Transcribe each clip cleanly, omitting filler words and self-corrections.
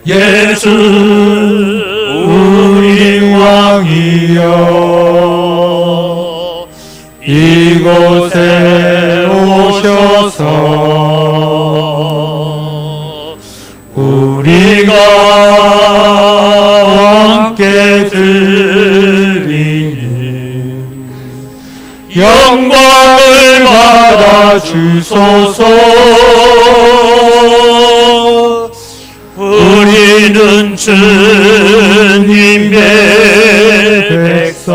예수 우리 왕이여 이곳에 오셔서 우리가 함께 드리니 영광을 받아 주소서. 우리는 주님의 백성,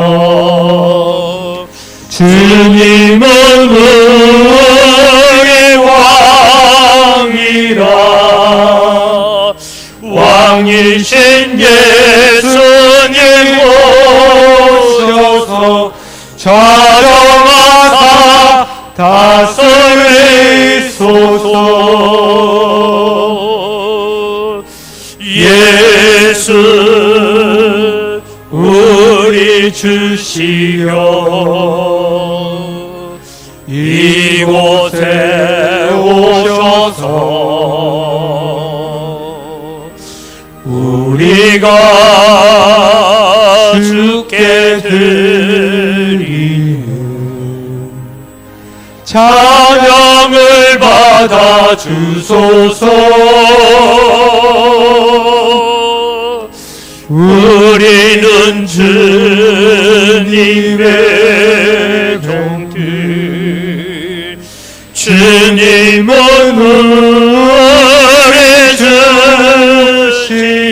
주님은 우리 왕이라. 왕이신 예수님 오셔서 좌정하사 다스리소서. 예수 우리 주시여 이곳에 오셔서 우리가 주께 드리는 찬양을 받아 주소서. 우리는 주님의 종들, 주님은 우리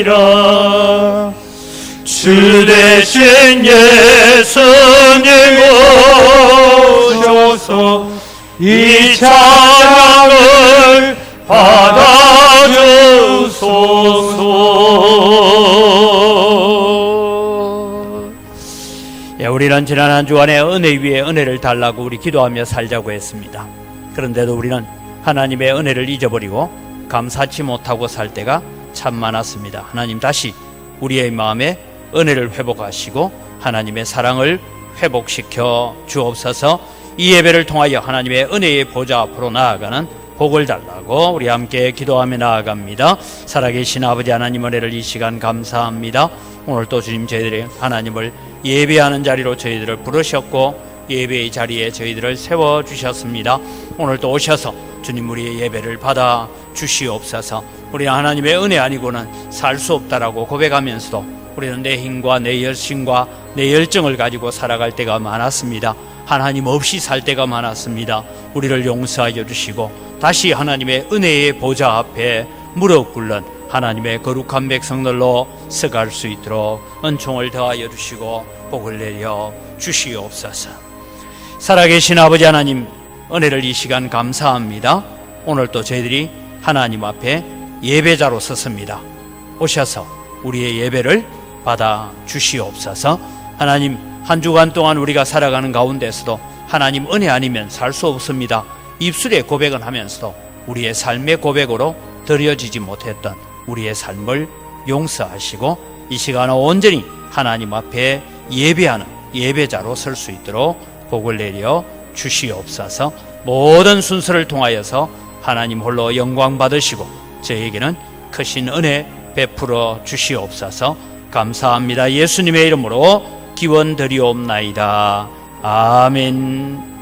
주시라. 주 대신 예수님 오셔서 이 찬양을 받아주소서. 우리는 지난 한 주간에 은혜 위에 은혜를 달라고 우리 기도하며 살자고 했습니다. 그런데도 우리는 하나님의 은혜를 잊어버리고 감사치 못하고 살 때가 참 많았습니다. 하나님 다시 우리의 마음에 은혜를 회복하시고 하나님의 사랑을 회복시켜 주옵소서. 이 예배를 통하여 하나님의 은혜의 보좌 앞으로 나아가는 복을 달라고 우리 함께 기도하며 나아갑니다. 살아계신 아버지 하나님, 은혜를 이 시간 감사합니다. 오늘 또 주님, 저희들이 하나님을 예배하는 자리로 저희들을 부르셨고 예배의 자리에 저희들을 세워주셨습니다. 오늘 또 오셔서 주님 우리의 예배를 받아 주시옵소서. 우리는 하나님의 은혜 아니고는 살 수 없다라고 고백하면서도 우리는 내 힘과 내 열심과 내 열정을 가지고 살아갈 때가 많았습니다. 하나님 없이 살 때가 많았습니다. 우리를 용서하여 주시고 다시 하나님의 은혜의 보좌 앞에 무릎 꿇는 하나님의 거룩한 백성들로 서갈 수 있도록 은총을 더하여 주시고 복을 내려 주시옵소서. 살아계신 아버지 하나님, 은혜를 이 시간 감사합니다. 오늘 또 저희들이 하나님 앞에 예배자로 섰습니다. 오셔서 우리의 예배를 받아 주시옵소서. 하나님, 한 주간 동안 우리가 살아가는 가운데서도 하나님 은혜 아니면 살 수 없습니다. 입술의 고백은 하면서도 우리의 삶의 고백으로 드려지지 못했던 우리의 삶을 용서하시고 이 시간을 온전히 하나님 앞에 예배하는 예배자로 설 수 있도록 복을 내려 주시옵소서. 모든 순서를 통하여서 하나님 홀로 영광 받으시고 저에게는 크신 은혜 베풀어 주시옵소서. 감사합니다. 예수님의 이름으로 기원 드리옵나이다. 아멘.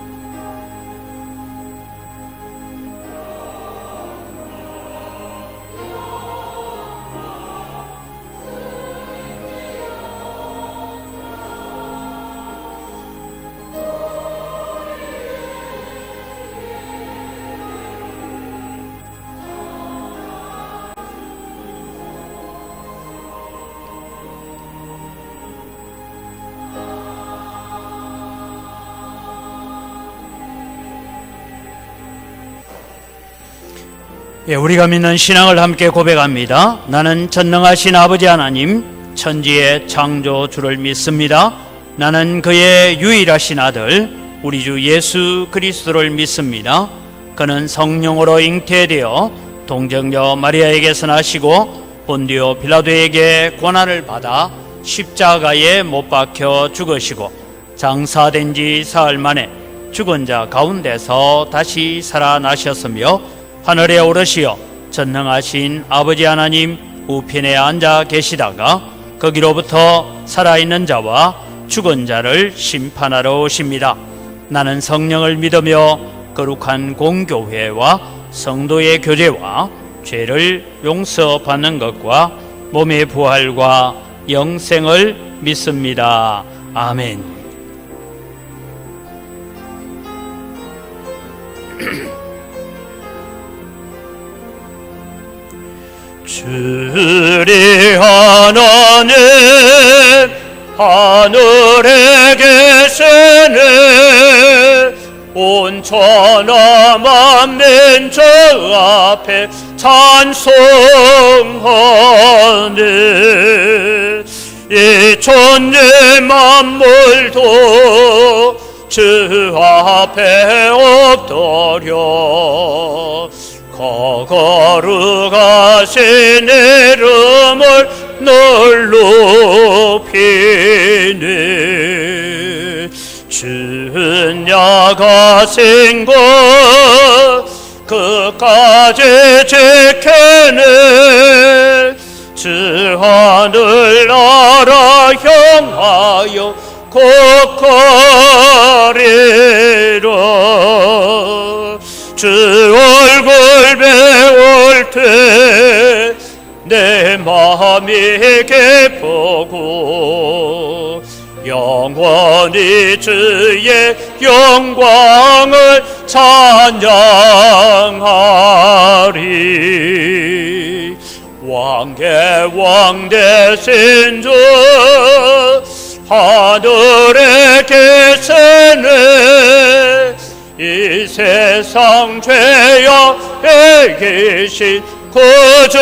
우리가 믿는 신앙을 함께 고백합니다. 나는 전능하신 아버지 하나님, 천지의 창조주를 믿습니다. 나는 그의 유일하신 아들 우리 주 예수 그리스도를 믿습니다. 그는 성령으로 잉태되어 동정녀 마리아에게서 나시고 본디오 빌라도에게 고난을 받아 십자가에 못 박혀 죽으시고 장사된 지 사흘 만에 죽은 자 가운데서 다시 살아나셨으며 하늘에 오르시어 전능하신 아버지 하나님 우편에 앉아 계시다가 거기로부터 살아있는 자와 죽은 자를 심판하러 오십니다. 나는 성령을 믿으며 거룩한 공교회와 성도의 교제와 죄를 용서받는 것과 몸의 부활과 영생을 믿습니다. 아멘. 주리 하나님 하늘에 계시네 온천하 만민저 앞에 찬송하네 이 천지 만물도 주 앞에 엎드려 거룩하신 이름을 늘 높이네 준약하신 것 끝까지 지키네 주 하늘나라 향하여 곡하리라 주 얼굴 배울 때 내 마음이 기쁘고 영원히 주의 영광을 찬양하리 왕의 왕 되신 주 하늘에 계시네 이 세상 죄악에 계신 구주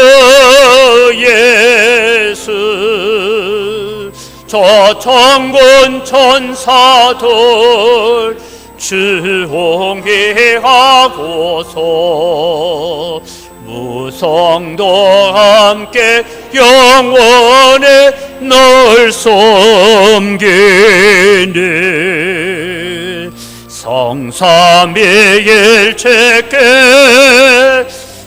예수 저 천군 천사들 주홍기하고서 무성도 함께 영원히 널 섬기네 성삼위일체께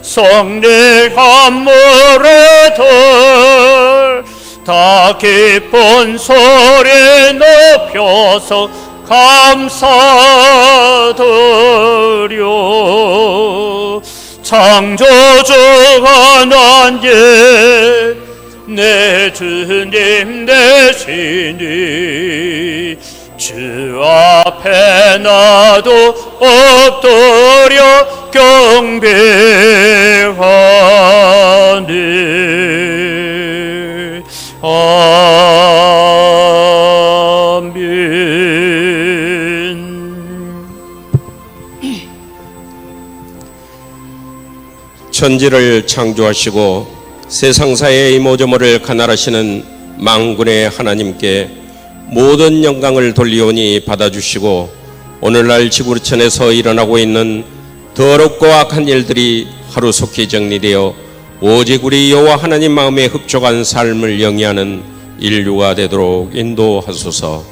성령한 무리들 다 기쁜 소리 높여서 감사드려 창조주 하나님 내 주님 되시니 주 앞에 나도 엎드려 경배하네 아멘. 천지를 창조하시고 세상사의 모조모를 가날하시는 만군의 하나님께 모든 영광을 돌리오니 받아주시고 오늘날 지구촌에서 일어나고 있는 더럽고 악한 일들이 하루속히 정리되어 오직 우리 여호와 하나님 마음에 흡족한 삶을 영위하는 인류가 되도록 인도하소서.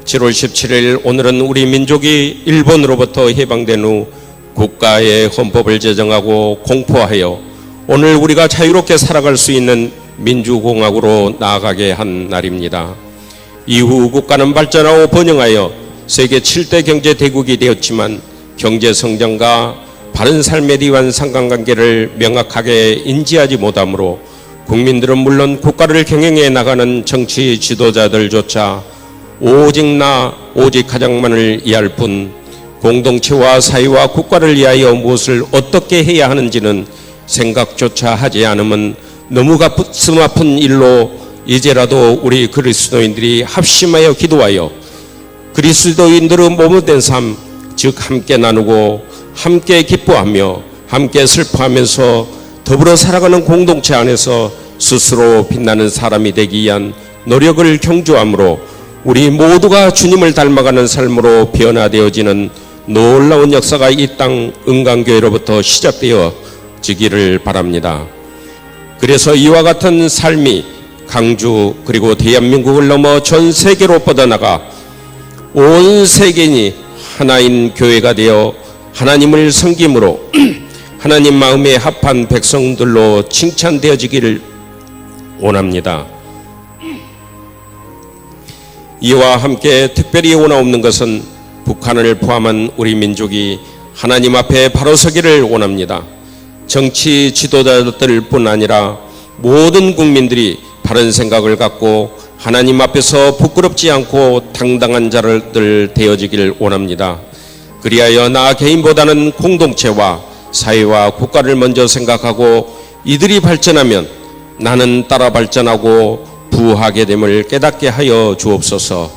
7월 17일 오늘은 우리 민족이 일본으로부터 해방된 후 국가의 헌법을 제정하고 공포하여 오늘 우리가 자유롭게 살아갈 수 있는 민주공화국으로 나아가게 한 날입니다. 이후 국가는 발전하고 번영하여 세계 7대 경제대국이 되었지만 경제성장과 바른 삶에 대한 상관관계를 명확하게 인지하지 못하므로 국민들은 물론 국가를 경영해 나가는 정치 지도자들조차 오직 가장만을 이해할 뿐 공동체와 사회와 국가를 위하여 무엇을 어떻게 해야 하는지는 생각조차 하지 않으면 너무 가슴 아픈 일로 이제라도 우리 그리스도인들이 합심하여 기도하여 그리스도인들의 몸을 된 삶, 즉 함께 나누고 함께 기뻐하며 함께 슬퍼하면서 더불어 살아가는 공동체 안에서 스스로 빛나는 사람이 되기 위한 노력을 경주함으로 우리 모두가 주님을 닮아가는 삶으로 변화되어지는 놀라운 역사가 이 땅 은강교회로부터 시작되어지기를 바랍니다. 그래서 이와 같은 삶이 강주 그리고 대한민국을 넘어 전 세계로 뻗어나가 온 세계인이 하나인 교회가 되어 하나님을 섬김으로 하나님 마음에 합한 백성들로 칭찬되어지기를 원합니다. 이와 함께 특별히 원하옵는 것은 북한을 포함한 우리 민족이 하나님 앞에 바로 서기를 원합니다. 정치 지도자들뿐 아니라 모든 국민들이 바른 생각을 갖고 하나님 앞에서 부끄럽지 않고 당당한 자들 되어지길 원합니다. 그리하여 나 개인보다는 공동체와 사회와 국가를 먼저 생각하고 이들이 발전하면 나는 따라 발전하고 부하게 됨을 깨닫게 하여 주옵소서.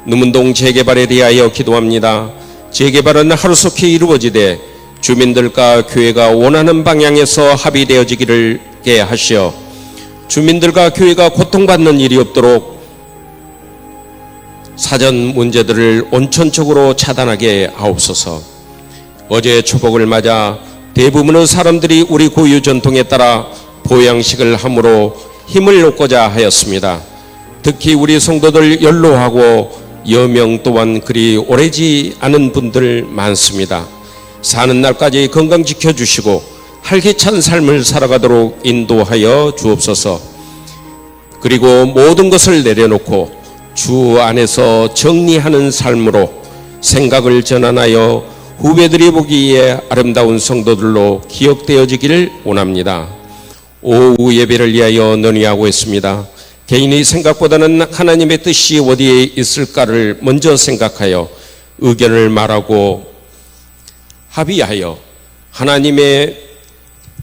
누문동 재개발에 대하여 기도합니다. 재개발은 하루속히 이루어지되 주민들과 교회가 원하는 방향에서 합의되어지기를 하시어 주민들과 교회가 고통받는 일이 없도록 사전 문제들을 온천적으로 차단하게 하옵소서. 어제 초복을 맞아 대부분의 사람들이 우리 고유 전통에 따라 보양식을 함으로 힘을 얻고자 하였습니다. 특히 우리 성도들 연로하고 여명 또한 그리 오래지 않은 분들 많습니다. 사는 날까지 건강 지켜주시고 활기찬 삶을 살아가도록 인도하여 주옵소서. 그리고 모든 것을 내려놓고 주 안에서 정리하는 삶으로 생각을 전환하여 후배들이 보기에 아름다운 성도들로 기억되어지기를 원합니다. 오후 예배를 위하여 논의하고 있습니다. 개인의 생각보다는 하나님의 뜻이 어디에 있을까를 먼저 생각하여 의견을 말하고 합의하여 하나님의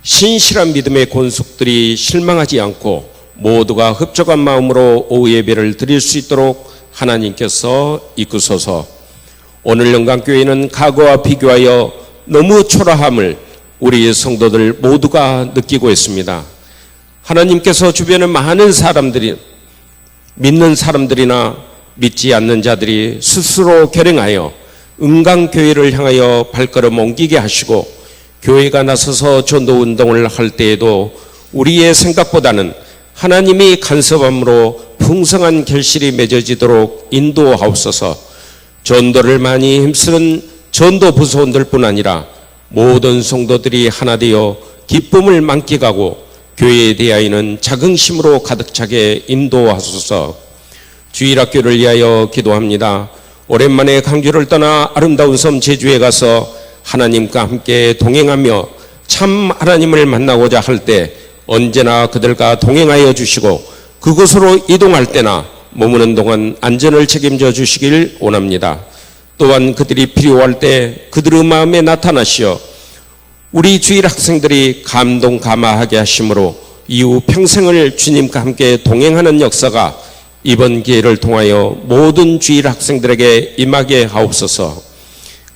신실한 믿음의 권속들이 실망하지 않고 모두가 흡족한 마음으로 오후 예배를 드릴 수 있도록 하나님께서 이끄소서. 오늘 영광교회는 과거와 비교하여 너무 초라함을 우리 성도들 모두가 느끼고 있습니다. 하나님께서 주변에 많은 사람들이, 믿는 사람들이나 믿지 않는 자들이 스스로 결행하여 은강교회를 향하여 발걸음 옮기게 하시고 교회가 나서서 전도운동을 할 때에도 우리의 생각보다는 하나님이 간섭함으로 풍성한 결실이 맺어지도록 인도하옵소서. 전도를 많이 힘쓰는 전도 부서원들뿐 아니라 모든 성도들이 하나 되어 기쁨을 만끽하고 교회에 대하여는 자긍심으로 가득 차게 인도하소서. 주일학교를 위하여 기도합니다. 오랜만에 강주를 떠나 아름다운 섬 제주에 가서 하나님과 함께 동행하며 참 하나님을 만나고자 할 때 언제나 그들과 동행하여 주시고 그곳으로 이동할 때나 머무는 동안 안전을 책임져 주시길 원합니다. 또한 그들이 필요할 때 그들의 마음에 나타나시어 우리 주일 학생들이 감동 감화하게 하심으로 이후 평생을 주님과 함께 동행하는 역사가 이번 기회를 통하여 모든 주일 학생들에게 임하게 하옵소서.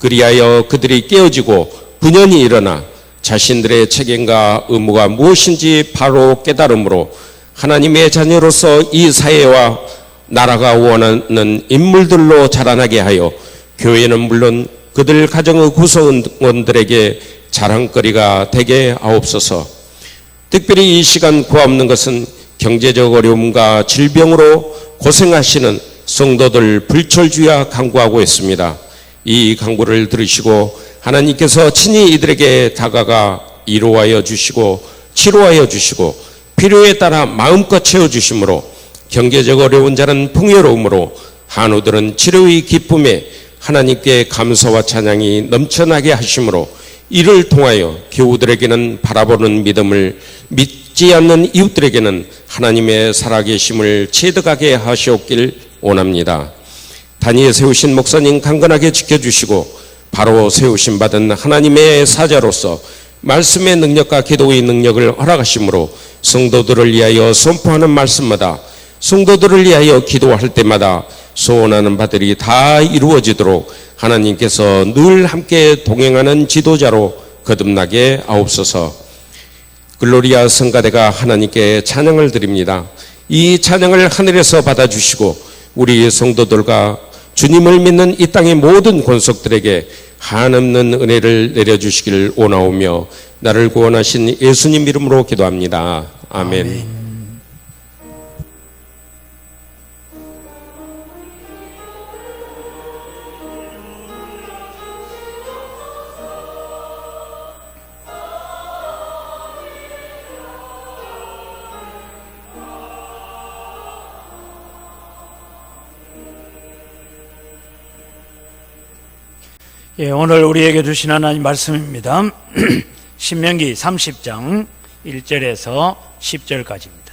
그리하여 그들이 깨어지고 분연히 일어나 자신들의 책임과 의무가 무엇인지 바로 깨달음으로 하나님의 자녀로서 이 사회와 나라가 원하는 인물들로 자라나게 하여 교회는 물론 그들 가정의 구성원들에게 자랑거리가 되게 하옵소서. 특별히 이 시간 구하옵는 것은 경제적 어려움과 질병으로 고생하시는 성도들 불철주야 간구하고 있습니다. 이 간구를 들으시고 하나님께서 친히 이들에게 다가가 위로하여 주시고 치료하여 주시고 필요에 따라 마음껏 채워주심으로 경제적 어려운 자는 풍요로움으로 한우들은 치료의 기쁨에 하나님께 감사와 찬양이 넘쳐나게 하심으로 이를 통하여 교우들에게는 바라보는 믿음을, 믿지 않는 이웃들에게는 하나님의 살아계심을 체득하게 하시옵길 원합니다. 단위에 세우신 목사님 강건하게 지켜주시고 바로 세우심 받은 하나님의 사자로서 말씀의 능력과 기도의 능력을 허락하심으로 성도들을 위하여 선포하는 말씀마다, 성도들을 위하여 기도할 때마다 소원하는 바들이 다 이루어지도록 하나님께서 늘 함께 동행하는 지도자로 거듭나게 하옵소서. 글로리아 성가대가 하나님께 찬양을 드립니다. 이 찬양을 하늘에서 받아주시고 우리 성도들과 주님을 믿는 이 땅의 모든 권속들에게 한없는 은혜를 내려주시길 원하오며 나를 구원하신 예수님 이름으로 기도합니다. 아멘. 예, 오늘 우리에게 주신 하나님 말씀입니다. 신명기 30장 1절에서 10절까지입니다.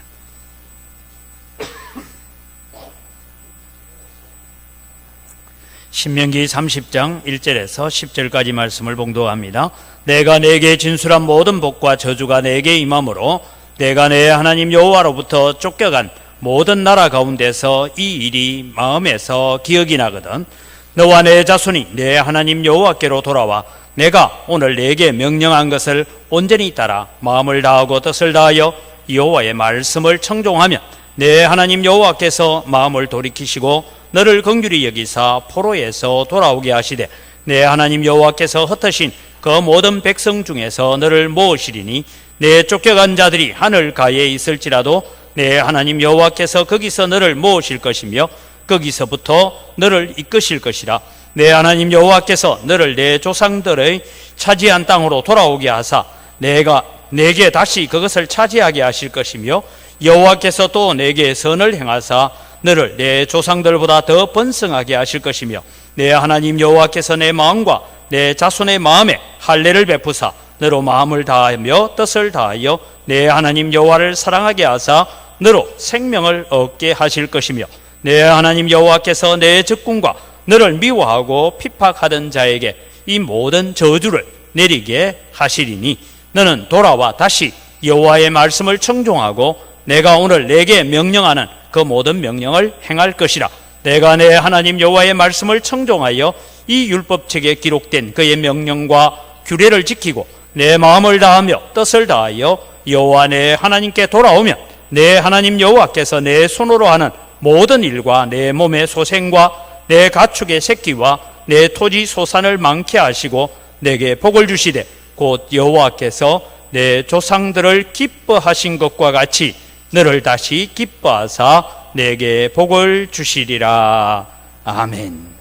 신명기 30장 1절에서 10절까지 말씀을 봉독합니다. 내가 내게 진술한 모든 복과 저주가 내게 임함으로 내가 내 하나님 여호와로부터 쫓겨간 모든 나라 가운데서 이 일이 마음에서 기억이 나거든 너와 내 자손이 내 하나님 여호와께로 돌아와 내가 오늘 내게 명령한 것을 온전히 따라 마음을 다하고 뜻을 다하여 여호와의 말씀을 청종하면 내 하나님 여호와께서 마음을 돌이키시고 너를 긍휼히 여기사 포로에서 돌아오게 하시되 내 하나님 여호와께서 흩으신 그 모든 백성 중에서 너를 모으시리니 내 쫓겨간 자들이 하늘 가에 있을지라도 내 하나님 여호와께서 거기서 너를 모으실 것이며 거기서부터 너를 이끄실 것이라. 내 하나님 여호와께서 너를 내 조상들의 차지한 땅으로 돌아오게 하사 내가 내게 다시 그것을 차지하게 하실 것이며 여호와께서 또 내게 선을 행하사 너를 내 조상들보다 더 번성하게 하실 것이며 내 하나님 여호와께서 내 마음과 내 자손의 마음에 할례를 베푸사 너로 마음을 다하며 뜻을 다하여 내 하나님 여호와를 사랑하게 하사 너로 생명을 얻게 하실 것이며 내 하나님 여호와께서 내 적군과 너를 미워하고 핍박하던 자에게 이 모든 저주를 내리게 하시리니 너는 돌아와 다시 여호와의 말씀을 청종하고 내가 오늘 내게 명령하는 그 모든 명령을 행할 것이라. 내가 내 하나님 여호와의 말씀을 청종하여 이 율법책에 기록된 그의 명령과 규례를 지키고 내 마음을 다하며 뜻을 다하여 여호와 내 하나님께 돌아오면 내 하나님 여호와께서 내 손으로 하는 모든 일과 내 몸의 소생과 내 가축의 새끼와 내 토지 소산을 많게 하시고 내게 복을 주시되 곧 여호와께서 내 조상들을 기뻐하신 것과 같이 너를 다시 기뻐하사 내게 복을 주시리라. 아멘.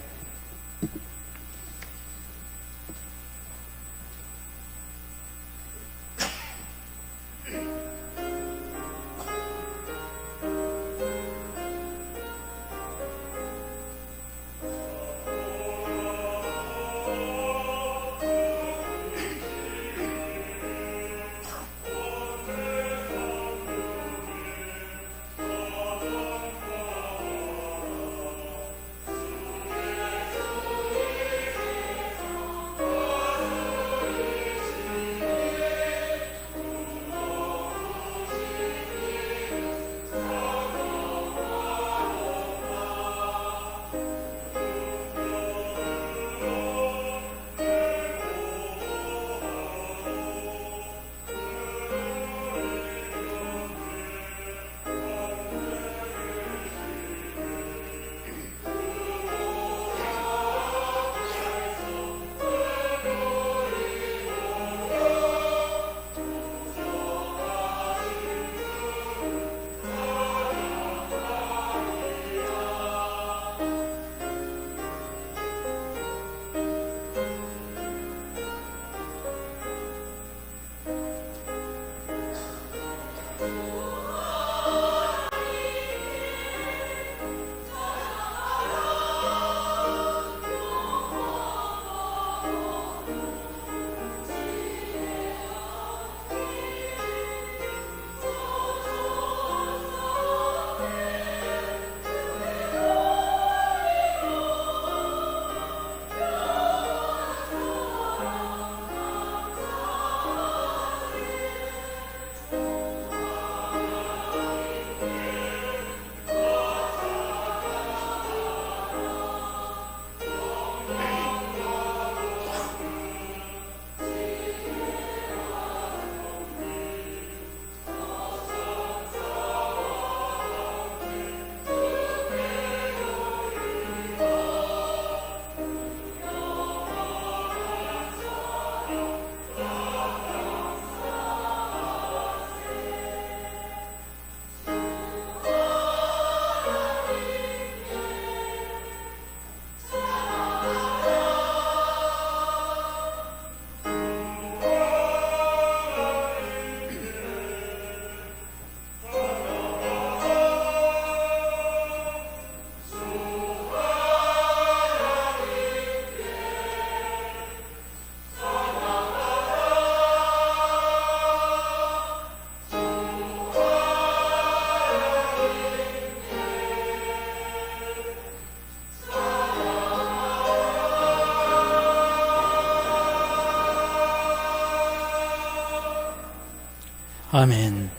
아멘.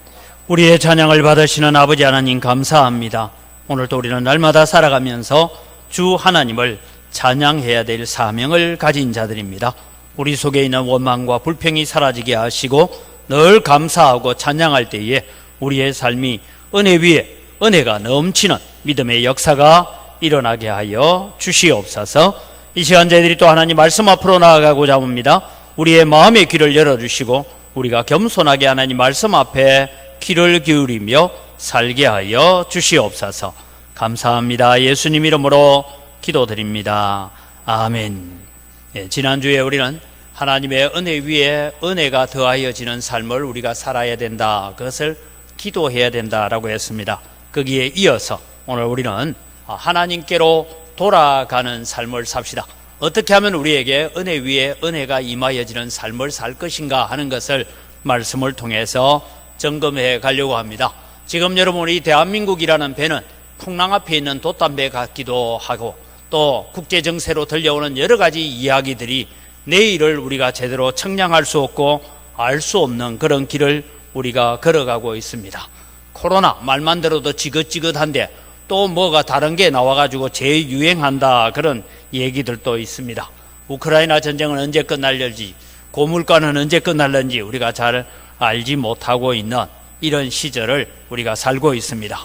우리의 찬양을 받으시는 아버지 하나님 감사합니다. 오늘도 우리는 날마다 살아가면서 주 하나님을 찬양해야 될 사명을 가진 자들입니다. 우리 속에 있는 원망과 불평이 사라지게 하시고 늘 감사하고 찬양할 때에 우리의 삶이 은혜 위에 은혜가 넘치는 믿음의 역사가 일어나게 하여 주시옵소서. 이 시간 저희들이 또 하나님 말씀 앞으로 나아가고자 합니다. 우리의 마음의 귀를 열어주시고 우리가 겸손하게 하나님 말씀 앞에 귀를 기울이며 살게 하여 주시옵소서. 감사합니다. 예수님 이름으로 기도드립니다. 아멘. 지난주에 우리는 하나님의 은혜 위에 은혜가 더하여지는 삶을 우리가 살아야 된다, 그것을 기도해야 된다라고 했습니다. 거기에 이어서 오늘 우리는 하나님께로 돌아가는 삶을 삽시다. 어떻게 하면 우리에게 은혜 위에 은혜가 임하여지는 삶을 살 것인가 하는 것을 말씀을 통해서 점검해 가려고 합니다. 지금 여러분, 우리 대한민국이라는 배는 풍랑 앞에 있는 돛담배 같기도 하고 또 국제정세로 들려오는 여러 가지 이야기들이 내일을 우리가 제대로 청량할 수 없고 알 수 없는 그런 길을 우리가 걸어가고 있습니다. 코로나 말만 들어도 지긋지긋한데 또 뭐가 다른 게 나와가지고 재유행한다, 그런 얘기들도 있습니다. 우크라이나 전쟁은 언제 끝날는지, 고물가는 언제 끝날는지 우리가 잘 알지 못하고 있는 이런 시절을 우리가 살고 있습니다.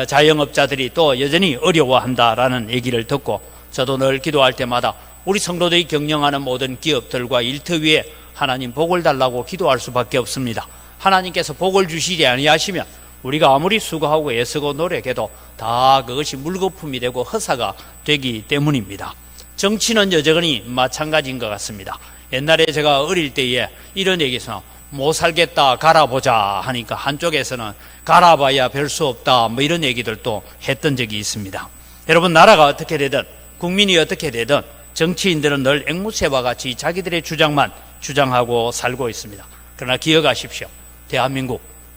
자영업자들이 또 여전히 어려워한다라는 얘기를 듣고 저도 늘 기도할 때마다 우리 성도들이 경영하는 모든 기업들과 일터 위에 하나님 복을 달라고 기도할 수밖에 없습니다. 하나님께서 복을 주시지 아니하시면 우리가 아무리 수고하고 애쓰고 노력해도 다 그것이 물거품이 되고 허사가 되기 때문입니다. 정치는 여전히 마찬가지인 것 같습니다. 옛날에 제가 어릴 때에 이런 얘기에서 못 살겠다 갈아보자 하니까 한쪽에서는 갈아봐야 별 수 없다 뭐 이런 얘기들도 했던 적이 있습니다. 여러분, 나라가 어떻게 되든 국민이 어떻게 되든 정치인들은 늘 앵무새와 같이 자기들의 주장만 주장하고 살고 있습니다. 그러나 기억하십시오.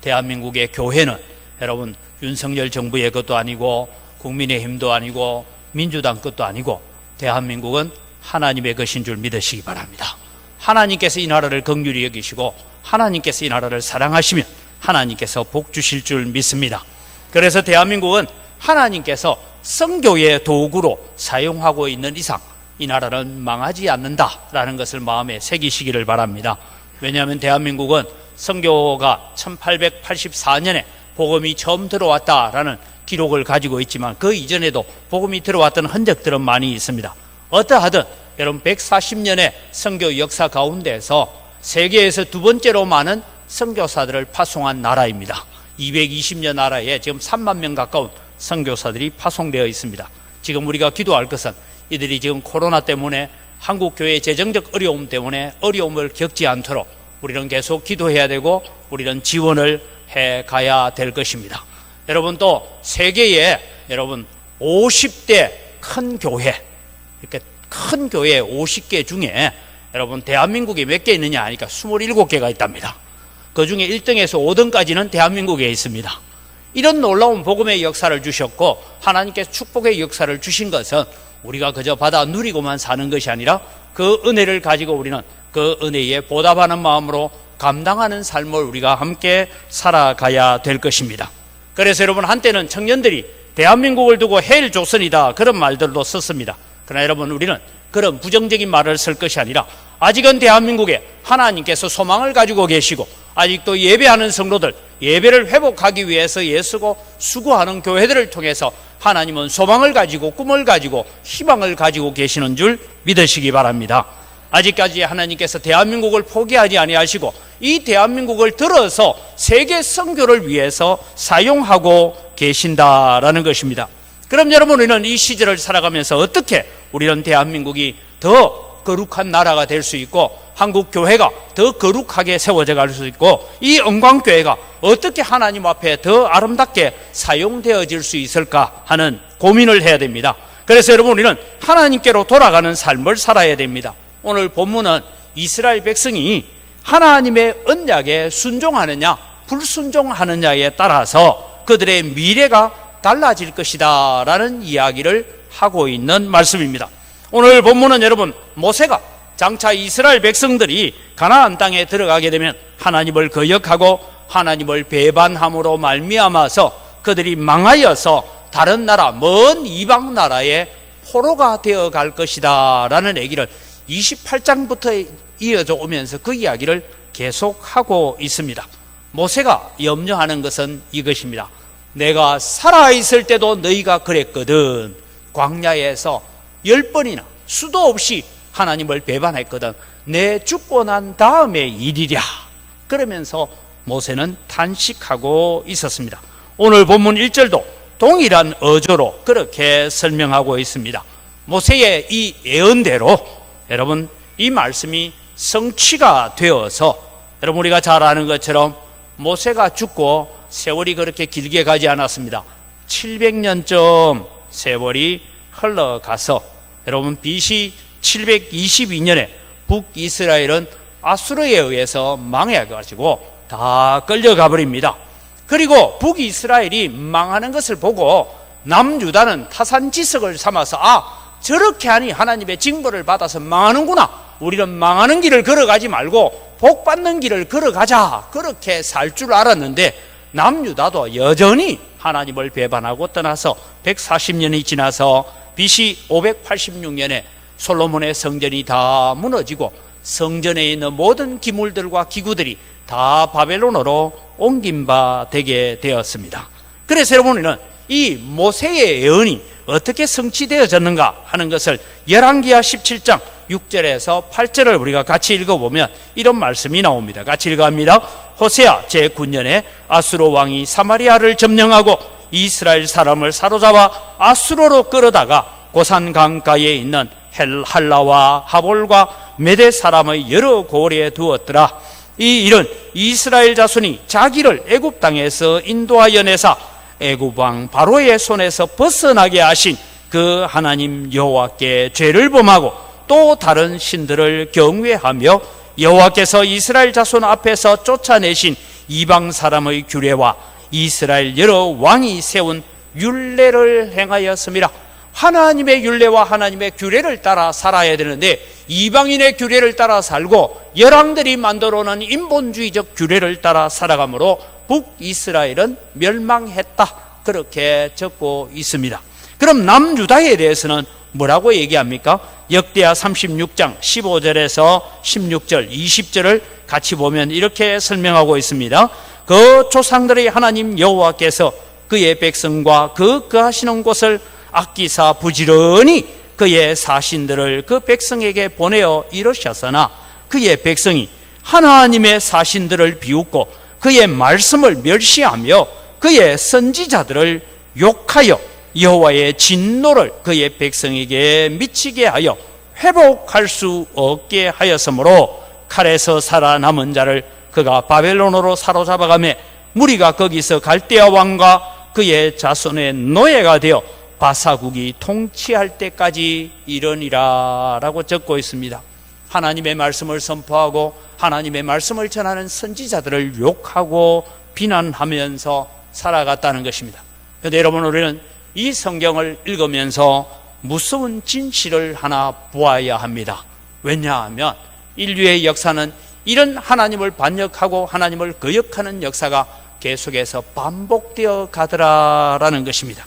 대한민국의 교회는 여러분 윤석열 정부의 것도 아니고 국민의힘도 아니고 민주당 것도 아니고 대한민국은 하나님의 것인 줄 믿으시기 바랍니다. 하나님께서 이 나라를 긍휼히 여기시고 하나님께서 이 나라를 사랑하시면 하나님께서 복 주실 줄 믿습니다. 그래서 대한민국은 하나님께서 선교의 도구로 사용하고 있는 이상 이 나라는 망하지 않는다라는 것을 마음에 새기시기를 바랍니다. 왜냐하면 대한민국은 선교가 1884년에 복음이 처음 들어왔다라는 기록을 가지고 있지만 그 이전에도 복음이 들어왔던 흔적들은 많이 있습니다. 어떠하든 여러분 140년의 선교 역사 가운데서 세계에서 두 번째로 많은 선교사들을 파송한 나라입니다. 220년 나라에 지금 3만 명 가까운 선교사들이 파송되어 있습니다. 지금 우리가 기도할 것은 이들이 지금 코로나 때문에 한국 교회의 재정적 어려움 때문에 어려움을 겪지 않도록 우리는 계속 기도해야 되고 우리는 지원을 해 가야 될 것입니다. 여러분, 또 세계에 여러분 50대 큰 교회, 이렇게 큰 교회 50개 중에 여러분 대한민국에 몇 개 있느냐 하니까 27개가 있답니다. 그 중에 1등에서 5등까지는 대한민국에 있습니다. 이런 놀라운 복음의 역사를 주셨고 하나님께서 축복의 역사를 주신 것은 우리가 그저 받아 누리고만 사는 것이 아니라 그 은혜를 가지고 우리는 그 은혜에 보답하는 마음으로 감당하는 삶을 우리가 함께 살아가야 될 것입니다. 그래서 여러분, 한때는 청년들이 대한민국을 두고 헬 조선이다 그런 말들도 썼습니다. 그러나 여러분, 우리는 그런 부정적인 말을 쓸 것이 아니라 아직은 대한민국에 하나님께서 소망을 가지고 계시고 아직도 예배하는 성도들, 예배를 회복하기 위해서 애쓰고 수고하는 교회들을 통해서 하나님은 소망을 가지고 꿈을 가지고 희망을 가지고 계시는 줄 믿으시기 바랍니다. 아직까지 하나님께서 대한민국을 포기하지 아니하시고 이 대한민국을 들어서 세계 선교를 위해서 사용하고 계신다라는 것입니다. 그럼 여러분, 우리는 이 시절을 살아가면서 어떻게 우리는 대한민국이 더 거룩한 나라가 될 수 있고 한국 교회가 더 거룩하게 세워져 갈 수 있고 이 영광교회가 어떻게 하나님 앞에 더 아름답게 사용되어질 수 있을까 하는 고민을 해야 됩니다. 그래서 여러분, 우리는 하나님께로 돌아가는 삶을 살아야 됩니다. 오늘 본문은 이스라엘 백성이 하나님의 언약에 순종하느냐 불순종하느냐에 따라서 그들의 미래가 달라질 것이다 라는 이야기를 하고 있는 말씀입니다. 오늘 본문은 여러분, 모세가 장차 이스라엘 백성들이 가나안 땅에 들어가게 되면 하나님을 거역하고 하나님을 배반함으로 말미암아서 그들이 망하여서 다른 나라, 먼 이방 나라의 포로가 되어 갈 것이다 라는 얘기를 28장부터 이어져 오면서 그 이야기를 계속하고 있습니다. 모세가 염려하는 것은 이것입니다. 내가 살아있을 때도 너희가 그랬거든. 광야에서 10번이나 수도 없이 하나님을 배반했거든. 내 죽고 난 다음의 일이랴. 그러면서 모세는 탄식하고 있었습니다. 오늘 본문 1절도 동일한 어조로 그렇게 설명하고 있습니다. 모세의 이 예언대로 여러분 이 말씀이 성취가 되어서 여러분 우리가 잘 아는 것처럼 모세가 죽고 세월이 그렇게 길게 가지 않았습니다. 700년쯤 세월이 흘러가서 여러분 BC 722년에 북이스라엘은 아수르에 의해서 망해가지고 다 끌려가 버립니다. 그리고 북이스라엘이 망하는 것을 보고 남유다는 타산지석을 삼아서 저렇게 하니 하나님의 징벌을 받아서 망하는구나. 우리는 망하는 길을 걸어가지 말고 복받는 길을 걸어가자. 그렇게 살 줄 알았는데 남유다도 여전히 하나님을 배반하고 떠나서 140년이 지나서 BC 586년에 솔로몬의 성전이 다 무너지고 성전에 있는 모든 기물들과 기구들이 다 바벨론으로 옮긴 바 되게 되었습니다. 그래서 여러분은 이 모세의 예언이 어떻게 성취되어졌는가 하는 것을 열왕기하 17장 6절에서 8절을 우리가 같이 읽어보면 이런 말씀이 나옵니다. 같이 읽어갑니다. 호세아 제9년에 아수르 왕이 사마리아를 점령하고 이스라엘 사람을 사로잡아 아수르로 끌어다가 고산 강가에 있는 할라와 하볼과 메대 사람의 여러 고을에 두었더라. 이 일은 이스라엘 자손이 자기를 애굽 땅에서 인도하여 내사 애굽 왕 바로의 손에서 벗어나게 하신 그 하나님 여호와께 죄를 범하고 또 다른 신들을 경외하며 여호와께서 이스라엘 자손 앞에서 쫓아내신 이방 사람의 규례와 이스라엘 여러 왕이 세운 율례를 행하였습니다. 하나님의 율례와 하나님의 규례를 따라 살아야 되는데 이방인의 규례를 따라 살고 열왕들이 만들어놓은 인본주의적 규례를 따라 살아가므로 북이스라엘은 멸망했다. 그렇게 적고 있습니다. 그럼 남유다에 대해서는 뭐라고 얘기합니까? 역대하 36장 15절에서 16절 20절을 같이 보면 이렇게 설명하고 있습니다. 그 조상들의 하나님 여호와께서 그의 백성과 그 거하시는 곳을 아끼사 부지런히 그의 사신들을 그 백성에게 보내어 이르셨으나 그의 백성이 하나님의 사신들을 비웃고 그의 말씀을 멸시하며 그의 선지자들을 욕하여 여호와의 진노를 그의 백성에게 미치게 하여 회복할 수 없게 하였으므로 칼에서 살아남은 자를 그가 바벨론으로 사로잡아가며 무리가 거기서 갈대아 왕과 그의 자손의 노예가 되어 바사국이 통치할 때까지 이르니라 라고 적고 있습니다. 하나님의 말씀을 선포하고 하나님의 말씀을 전하는 선지자들을 욕하고 비난하면서 살아갔다는 것입니다. 그런데 여러분 우리는 이 성경을 읽으면서 무서운 진실을 하나 보아야 합니다. 왜냐하면 인류의 역사는 이런 하나님을 반역하고 하나님을 거역하는 역사가 계속해서 반복되어 가더라라는 것입니다.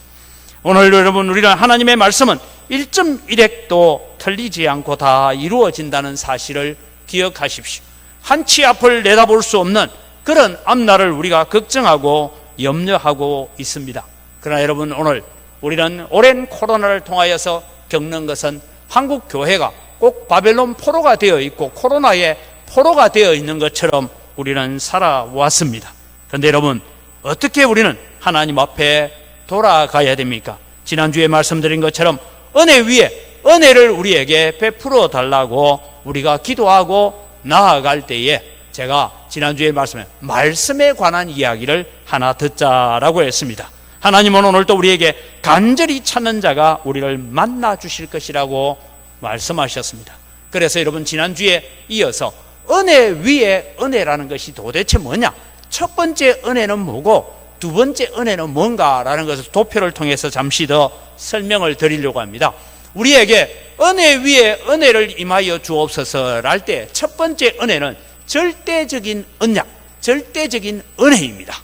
오늘 여러분 우리는 하나님의 말씀은 1.1핵도 틀리지 않고 다 이루어진다는 사실을 기억하십시오. 한치 앞을 내다볼 수 없는 그런 앞날을 우리가 걱정하고 염려하고 있습니다. 그러나 여러분 오늘 우리는 오랜 코로나를 통하여서 겪는 것은 한국 교회가 꼭 바벨론 포로가 되어 있고 코로나의 포로가 되어 있는 것처럼 우리는 살아왔습니다. 그런데 여러분 어떻게 우리는 하나님 앞에 돌아가야 됩니까? 지난주에 말씀드린 것처럼 은혜 위에 은혜를 우리에게 베풀어 달라고 우리가 기도하고 나아갈 때에 제가 지난주에 말씀에 관한 이야기를 하나 듣자라고 했습니다. 하나님은 오늘도 우리에게 간절히 찾는 자가 우리를 만나 주실 것이라고 말씀하셨습니다. 그래서 여러분 지난주에 이어서 은혜 위에 은혜라는 것이 도대체 뭐냐? 첫 번째 은혜는 뭐고 두 번째 은혜는 뭔가라는 것을 도표를 통해서 잠시 더 설명을 드리려고 합니다. 우리에게 은혜 위에 은혜를 임하여 주옵소서 할 때 첫 번째 은혜는 절대적인 언약, 절대적인 은혜입니다.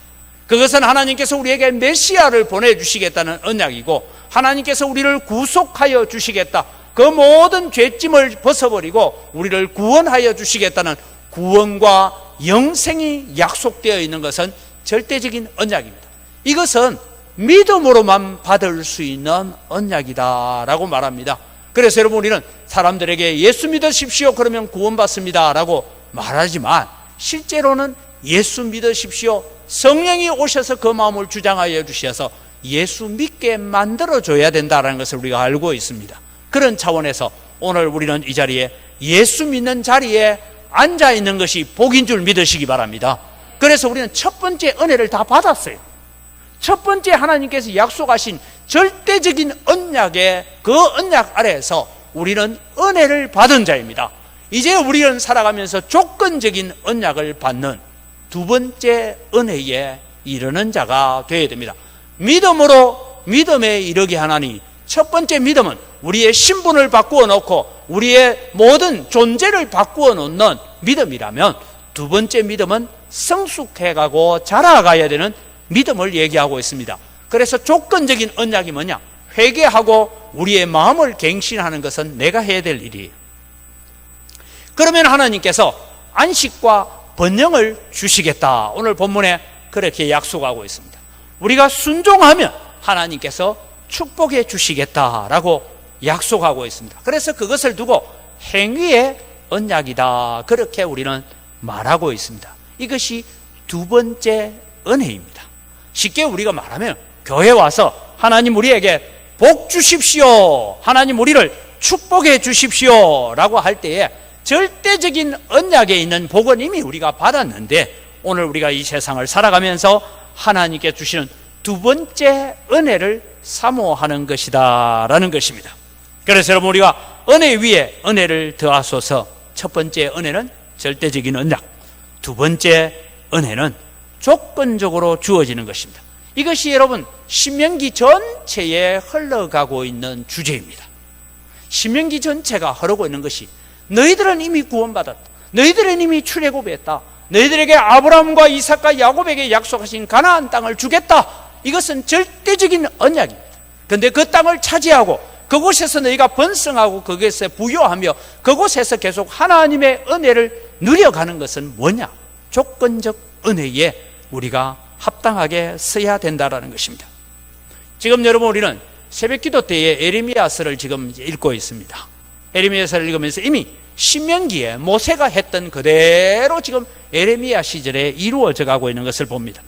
그것은 하나님께서 우리에게 메시아를 보내주시겠다는 언약이고, 하나님께서 우리를 구속하여 주시겠다, 그 모든 죄짐을 벗어버리고 우리를 구원하여 주시겠다는 구원과 영생이 약속되어 있는 것은 절대적인 언약입니다. 이것은 믿음으로만 받을 수 있는 언약이다라고 말합니다. 그래서 여러분, 우리는 사람들에게 예수 믿으십시오 그러면 구원받습니다 라고 말하지만, 실제로는 예수 믿으십시오, 성령이 오셔서 그 마음을 주장하여 주셔서 예수 믿게 만들어줘야 된다는 것을 우리가 알고 있습니다. 그런 차원에서 오늘 우리는 이 자리에, 예수 믿는 자리에 앉아있는 것이 복인 줄 믿으시기 바랍니다. 그래서 우리는 첫 번째 은혜를 다 받았어요. 첫 번째 하나님께서 약속하신 절대적인 언약의 그 언약 아래에서 우리는 은혜를 받은 자입니다. 이제 우리는 살아가면서 조건적인 언약을 받는 두 번째 은혜에 이르는 자가 되어야 됩니다. 믿음으로 믿음에 이르게 하나니, 첫 번째 믿음은 우리의 신분을 바꾸어 놓고 우리의 모든 존재를 바꾸어 놓는 믿음이라면, 두 번째 믿음은 성숙해가고 자라가야 되는 믿음을 얘기하고 있습니다. 그래서 조건적인 언약이 뭐냐? 회개하고 우리의 마음을 갱신하는 것은 내가 해야 될 일이에요. 그러면 하나님께서 안식과 번영을 주시겠다, 오늘 본문에 그렇게 약속하고 있습니다. 우리가 순종하면 하나님께서 축복해 주시겠다라고 약속하고 있습니다. 그래서 그것을 두고 행위의 언약이다, 그렇게 우리는 말하고 있습니다. 이것이 두 번째 은혜입니다. 쉽게 우리가 말하면, 교회 와서 하나님 우리에게 복 주십시오, 하나님 우리를 축복해 주십시오 라고 할 때에 절대적인 언약에 있는 복은 이미 우리가 받았는데, 오늘 우리가 이 세상을 살아가면서 하나님께 주시는 두 번째 은혜를 사모하는 것이다 라는 것입니다. 그래서 여러분, 우리가 은혜 위에 은혜를 더하소서. 첫 번째 은혜는 절대적인 언약, 두 번째 은혜는 조건적으로 주어지는 것입니다. 이것이 여러분 신명기 전체에 흘러가고 있는 주제입니다. 신명기 전체가 흐르고 있는 것이, 너희들은 이미 구원받았다, 너희들은 이미 출애굽했다, 너희들에게 아브라함과 이삭과 야곱에게 약속하신 가나안 땅을 주겠다, 이것은 절대적인 언약입니다. 그런데 그 땅을 차지하고 그곳에서 너희가 번성하고 그것에 부요하며 그곳에서 계속 하나님의 은혜를 누려가는 것은 뭐냐? 조건적 은혜에 우리가 합당하게 서야 된다는 것입니다. 지금 여러분, 우리는 새벽기도 때에 에레미야서를 지금 읽고 있습니다. 에레미야서를 읽으면서 이미 신명기에 모세가 했던 그대로 지금 에레미야 시절에 이루어져 가고 있는 것을 봅니다.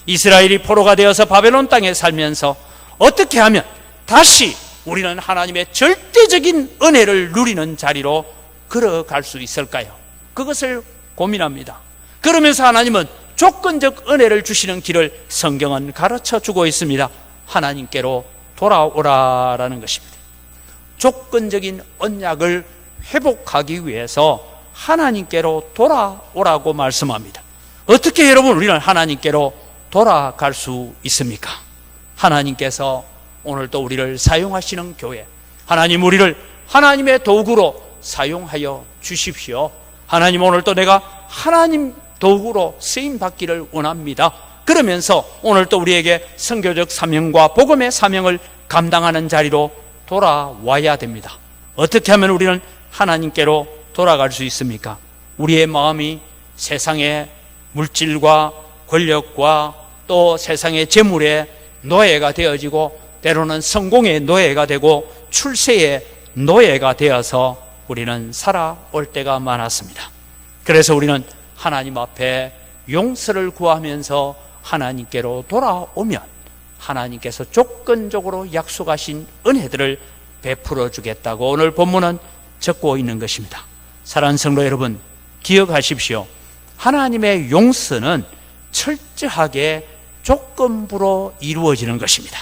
이스라엘이 포로가 되어서 바벨론 땅에 살면서 어떻게 하면 다시 우리는 하나님의 절대적인 은혜를 누리는 자리로 걸어갈 수 있을까요? 그것을 고민합니다. 그러면서 하나님은 조건적 은혜를 주시는 길을 성경은 가르쳐 주고 있습니다. 하나님께로 돌아오라라는 것입니다. 조건적인 언약을 회복하기 위해서 하나님께로 돌아오라고 말씀합니다. 어떻게 여러분 우리는 하나님께로 돌아갈 수 있습니까? 하나님께서 오늘 또 우리를 사용하시는 교회, 하나님 우리를 하나님의 도구로 사용하여 주십시오. 하나님, 오늘 또 내가 하나님 도구로 쓰임받기를 원합니다. 그러면서 오늘 또 우리에게 선교적 사명과 복음의 사명을 감당하는 자리로 돌아와야 됩니다. 어떻게 하면 우리는 하나님께로 돌아갈 수 있습니까? 우리의 마음이 세상의 물질과 권력과 또 세상의 재물의 노예가 되어지고, 때로는 성공의 노예가 되고 출세의 노예가 되어서 우리는 살아올 때가 많았습니다. 그래서 우리는 하나님 앞에 용서를 구하면서 하나님께로 돌아오면 하나님께서 조건적으로 약속하신 은혜들을 베풀어 주겠다고 오늘 본문은 적고 있는 것입니다. 사랑하는 성도 여러분, 기억하십시오. 하나님의 용서는 철저하게 조건부로 이루어지는 것입니다.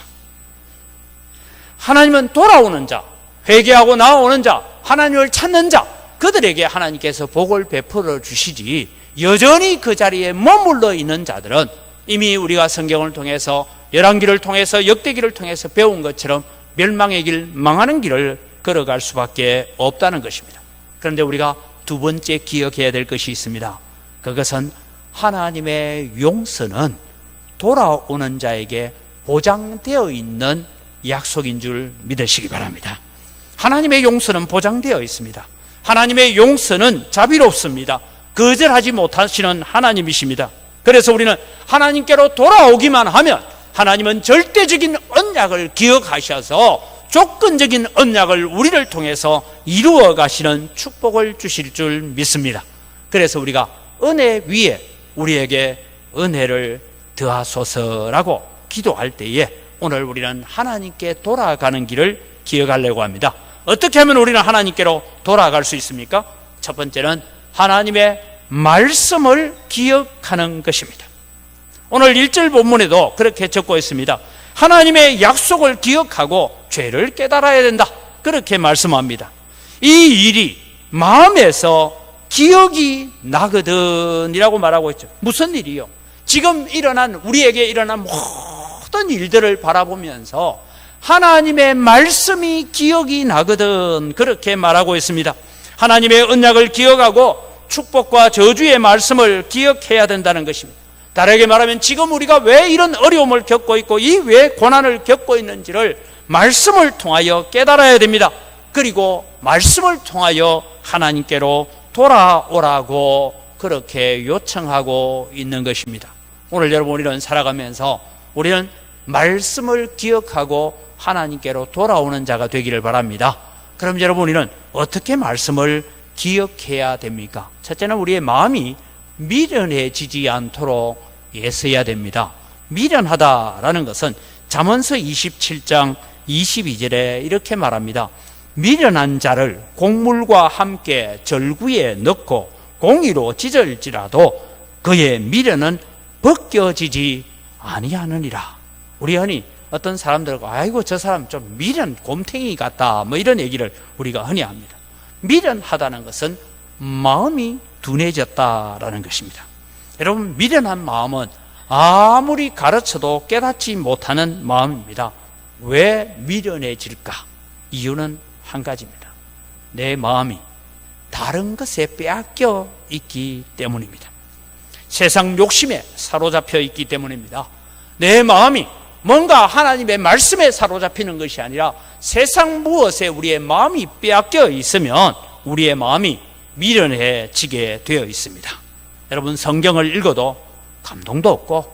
하나님은 돌아오는 자, 회개하고 나아오는 자, 하나님을 찾는 자, 그들에게 하나님께서 복을 베풀어 주시지, 여전히 그 자리에 머물러 있는 자들은 이미 우리가 성경을 통해서, 열왕기를 통해서, 역대기를 통해서 배운 것처럼 멸망의 길, 망하는 길을 걸어갈 수밖에 없다는 것입니다. 그런데 우리가 두 번째 기억해야 될 것이 있습니다. 그것은 하나님의 용서는 돌아오는 자에게 보장되어 있는 약속인 줄 믿으시기 바랍니다. 하나님의 용서는 보장되어 있습니다. 하나님의 용서는 자비롭습니다. 거절하지 못하시는 하나님이십니다. 그래서 우리는 하나님께로 돌아오기만 하면 하나님은 절대적인 언약을 기억하셔서 조건적인 언약을 우리를 통해서 이루어 가시는 축복을 주실 줄 믿습니다. 그래서 우리가 은혜 위에 우리에게 은혜를 더하소서라고 기도할 때에 오늘 우리는 하나님께 돌아가는 길을 기억하려고 합니다. 어떻게 하면 우리는 하나님께로 돌아갈 수 있습니까? 첫 번째는 하나님의 말씀을 기억하는 것입니다. 오늘 1절 본문에도 그렇게 적고 있습니다. 하나님의 약속을 기억하고 죄를 깨달아야 된다, 그렇게 말씀합니다. 이 일이 마음에서 기억이 나거든 이라고 말하고 있죠. 무슨 일이요? 지금 우리에게 일어난 모든 일들을 바라보면서 하나님의 말씀이 기억이 나거든, 그렇게 말하고 있습니다. 하나님의 언약을 기억하고 축복과 저주의 말씀을 기억해야 된다는 것입니다. 다르게 말하면 지금 우리가 왜 이런 어려움을 겪고 있고 이 왜 고난을 겪고 있는지를 말씀을 통하여 깨달아야 됩니다. 그리고 말씀을 통하여 하나님께로 돌아오라고 그렇게 요청하고 있는 것입니다. 오늘 여러분, 우리는 살아가면서 우리는 말씀을 기억하고 하나님께로 돌아오는 자가 되기를 바랍니다. 그럼 여러분, 우리는 어떻게 말씀을 기억해야 됩니까? 첫째는 우리의 마음이 미련해지지 않도록 애써야 됩니다. 미련하다라는 것은 잠언서 27장 22절에 이렇게 말합니다. 미련한 자를 곡물과 함께 절구에 넣고 공의로 찢을지라도 그의 미련은 벗겨지지 아니하느니라. 우리 흔히 어떤 사람들과 아이고 저 사람 좀 미련 곰탱이 같다, 뭐 이런 얘기를 우리가 흔히 합니다. 미련하다는 것은 마음이 둔해졌다라는 것입니다. 여러분, 미련한 마음은 아무리 가르쳐도 깨닫지 못하는 마음입니다. 왜 미련해질까? 이유는 한 가지입니다. 내 마음이 다른 것에 빼앗겨 있기 때문입니다. 세상 욕심에 사로잡혀 있기 때문입니다. 내 마음이 뭔가 하나님의 말씀에 사로잡히는 것이 아니라 세상 무엇에 우리의 마음이 빼앗겨 있으면 우리의 마음이 미련해지게 되어 있습니다. 여러분, 성경을 읽어도 감동도 없고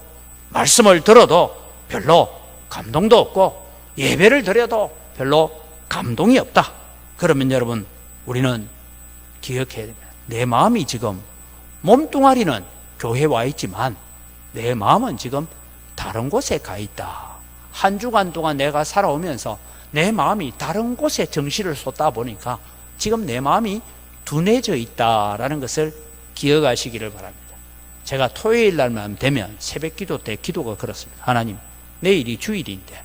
말씀을 들어도 별로 감동도 없고 예배를 드려도 별로 감동이 없다. 그러면 여러분, 우리는 기억해야 됩니다. 내 마음이 지금, 몸뚱아리는 교회에 와 있지만 내 마음은 지금 다른 곳에 가 있다. 한 주간 동안 내가 살아오면서 내 마음이 다른 곳에 정신을 쏟다 보니까 지금 내 마음이 둔해져 있다라는 것을 기억하시기를 바랍니다. 제가 토요일 날만 되면 새벽 기도 때 기도가 그렇습니다. 하나님, 내일이 주일인데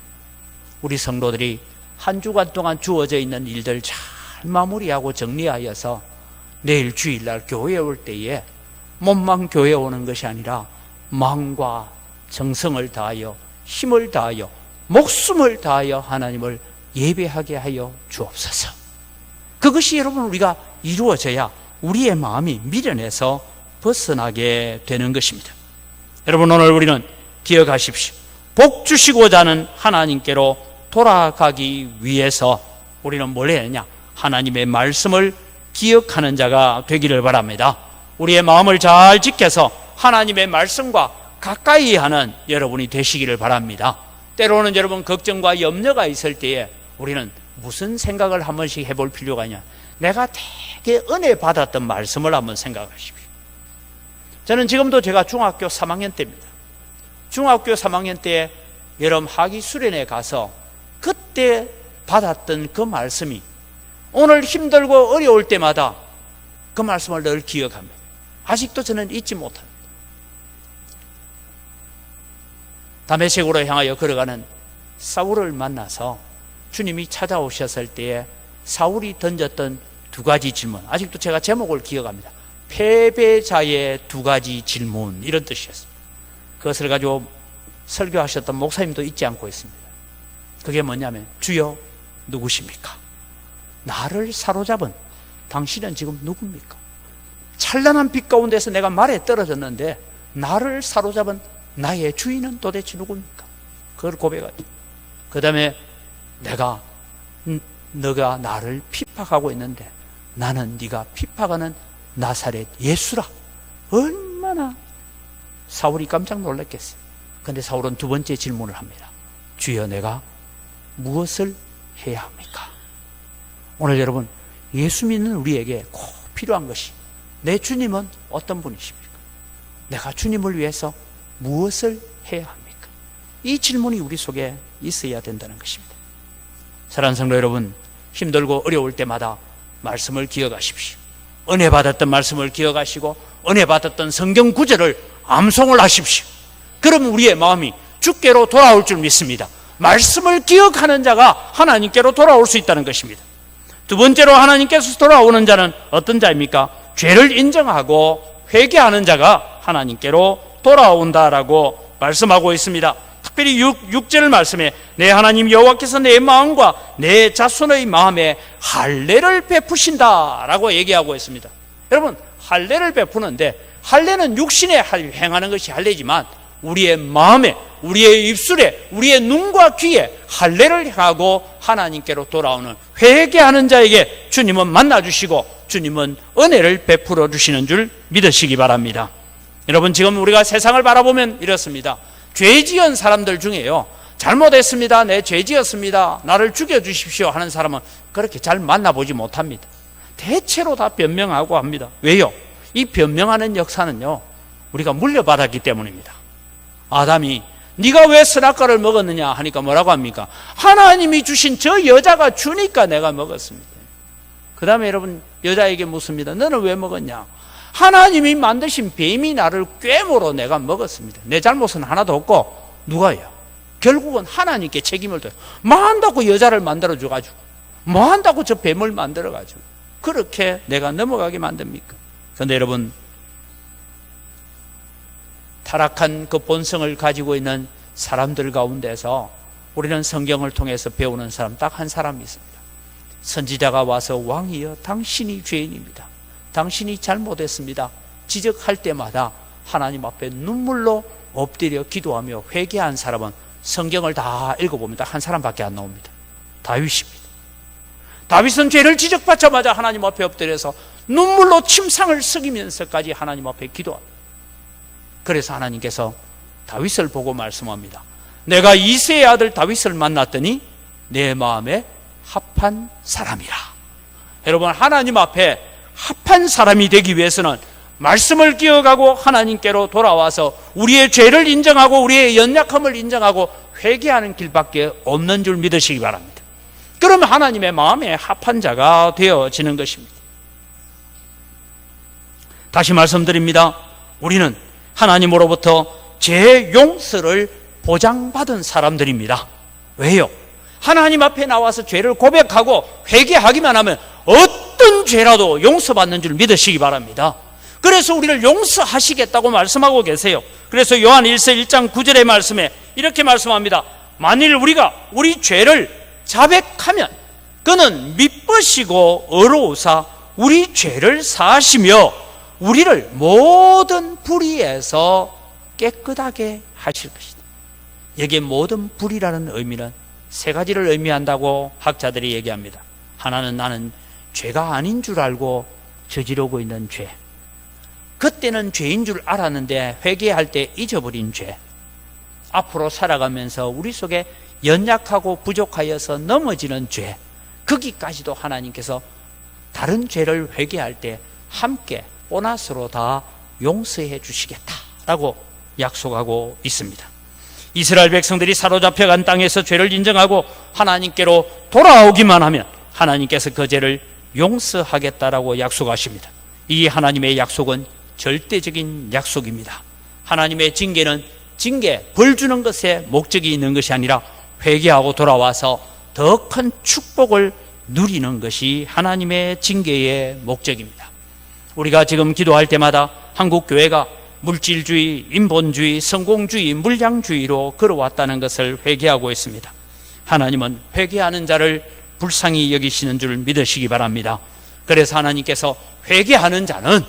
우리 성도들이 한 주간 동안 주어져 있는 일들 잘 마무리하고 정리하여서 내일 주일날 교회에 올 때에 몸만 교회에 오는 것이 아니라 마음과 정성을 다하여 힘을 다하여 목숨을 다하여 하나님을 예배하게 하여 주옵소서. 그것이 여러분 우리가 이루어져야 우리의 마음이 미련에서 벗어나게 되는 것입니다. 여러분, 오늘 우리는 기억하십시오. 복 주시고자 하는 하나님께로 돌아가기 위해서 우리는 뭘 해야 하느냐? 하나님의 말씀을 기억하는 자가 되기를 바랍니다. 우리의 마음을 잘 지켜서 하나님의 말씀과 가까이 하는 여러분이 되시기를 바랍니다. 때로는 여러분, 걱정과 염려가 있을 때에 우리는 무슨 생각을 한 번씩 해볼 필요가 있냐? 내가 되게 은혜 받았던 말씀을 한번 생각하십시오. 저는 지금도 제가 중학교 3학년 때입니다. 중학교 3학년 때 여름 학위 수련회 가서 그때 받았던 그 말씀이 오늘 힘들고 어려울 때마다 그 말씀을 늘 기억합니다. 아직도 저는 잊지 못합니다. 다메섹으로 향하여 걸어가는 사울을 만나서 주님이 찾아오셨을 때에 사울이 던졌던 두 가지 질문, 아직도 제가 제목을 기억합니다. 패배자의 두 가지 질문, 이런 뜻이었습니다. 그것을 가지고 설교하셨던 목사님도 잊지 않고 있습니다. 그게 뭐냐면, 주여 누구십니까? 나를 사로잡은 당신은 지금 누굽니까? 찬란한 빛 가운데서 내가 말에 떨어졌는데 나를 사로잡은 나의 주인은 도대체 누굽니까? 그걸 고백하죠. 그 다음에 너가 나를 핍박하고 있는데 나는 네가 핍박하는 나사렛 예수라. 얼마나 사울이 깜짝 놀랐겠어요. 그런데 사울은 두 번째 질문을 합니다. 주여, 내가 무엇을 해야 합니까? 오늘 여러분, 예수 믿는 우리에게 꼭 필요한 것이, 내 주님은 어떤 분이십니까? 내가 주님을 위해서 무엇을 해야 합니까? 이 질문이 우리 속에 있어야 된다는 것입니다. 사랑하는 성도 여러분, 힘들고 어려울 때마다 말씀을 기억하십시오. 은혜 받았던 말씀을 기억하시고 은혜 받았던 성경 구절을 암송을 하십시오. 그럼 우리의 마음이 주께로 돌아올 줄 믿습니다. 말씀을 기억하는 자가 하나님께로 돌아올 수 있다는 것입니다. 두 번째로 하나님께서 돌아오는 자는 어떤 자입니까? 죄를 인정하고 회개하는 자가 하나님께로 돌아온다라고 말씀하고 있습니다. 특별히 6절 말씀에 내 하나님 여호와께서 내 마음과 내 자손의 마음에 할례를 베푸신다라고 얘기하고 있습니다. 여러분, 할례를 베푸는데, 할례는 육신에 행하는 것이 할례지만 우리의 마음에, 우리의 입술에, 우리의 눈과 귀에 할례를 행하고 하나님께로 돌아오는 회개하는 자에게 주님은 만나주시고 주님은 은혜를 베풀어 주시는 줄 믿으시기 바랍니다. 여러분, 지금 우리가 세상을 바라보면 이렇습니다. 죄 지은 사람들 중에요, 잘못했습니다, 내 죄 지었습니다, 나를 죽여주십시오 하는 사람은 그렇게 잘 만나보지 못합니다. 대체로 다 변명하고 합니다. 왜요? 이 변명하는 역사는요, 우리가 물려받았기 때문입니다. 아담이 네가 왜 선악과를 먹었느냐 하니까 뭐라고 합니까? 하나님이 주신 저 여자가 주니까 내가 먹었습니다. 그 다음에 여러분, 여자에게 묻습니다. 너는 왜 먹었냐? 하나님이 만드신 뱀이 나를 꿰물어 내가 먹었습니다. 내 잘못은 하나도 없고 누가요? 결국은 하나님께 책임을 져요. 뭐 한다고 여자를 만들어줘가지고, 뭐 한다고 저 뱀을 만들어가지고 그렇게 내가 넘어가게 만듭니까? 그런데 여러분, 타락한 그 본성을 가지고 있는 사람들 가운데서 우리는 성경을 통해서 배우는 사람 딱 한 사람이 있습니다. 선지자가 와서 왕이여 당신이 죄인입니다, 당신이 잘못했습니다 지적할 때마다 하나님 앞에 눈물로 엎드려 기도하며 회개한 사람은 성경을 다 읽어보면 딱 한 사람밖에 안 나옵니다. 다윗입니다. 다윗은 죄를 지적받자마자 하나님 앞에 엎드려서 눈물로 침상을 썩이면서까지 하나님 앞에 기도합니다. 그래서 하나님께서 다윗을 보고 말씀합니다. 내가 이새의 아들 다윗을 만났더니 내 마음에 합한 사람이라. 여러분, 하나님 앞에 합한 사람이 되기 위해서는 말씀을 기억하고 하나님께로 돌아와서 우리의 죄를 인정하고 우리의 연약함을 인정하고 회개하는 길밖에 없는 줄 믿으시기 바랍니다. 그러면 하나님의 마음에 합한 자가 되어지는 것입니다. 다시 말씀드립니다. 우리는 하나님으로부터 죄 용서를 보장받은 사람들입니다. 왜요? 하나님 앞에 나와서 죄를 고백하고 회개하기만 하면 어떤 죄라도 용서받는 줄 믿으시기 바랍니다. 그래서 우리를 용서하시겠다고 말씀하고 계세요. 그래서 요한 1서 1장 9절의 말씀에 이렇게 말씀합니다. 만일 우리가 우리 죄를 자백하면 그는 미쁘시고 의로우사 우리 죄를 사하시며 우리를 모든 불의에서 깨끗하게 하실 것이다. 여기에 모든 불의라는 의미는 세 가지를 의미한다고 학자들이 얘기합니다. 하나는 나는 죄가 아닌 줄 알고 저지르고 있는 죄, 그때는 죄인 줄 알았는데 회개할 때 잊어버린 죄, 앞으로 살아가면서 우리 속에 연약하고 부족하여서 넘어지는 죄, 거기까지도 하나님께서 다른 죄를 회개할 때 함께 보너스로 다 용서해 주시겠다라고 약속하고 있습니다. 이스라엘 백성들이 사로잡혀간 땅에서 죄를 인정하고 하나님께로 돌아오기만 하면 하나님께서 그 죄를 용서하겠다라고 약속하십니다. 이 하나님의 약속은 절대적인 약속입니다. 하나님의 징계는 벌 주는 것에 목적이 있는 것이 아니라 회개하고 돌아와서 더 큰 축복을 누리는 것이 하나님의 징계의 목적입니다. 우리가 지금 기도할 때마다 한국 교회가 물질주의, 인본주의, 성공주의, 물량주의로 걸어왔다는 것을 회개하고 있습니다. 하나님은 회개하는 자를 불쌍히 여기시는 줄 믿으시기 바랍니다. 그래서 하나님께서 회개하는 자는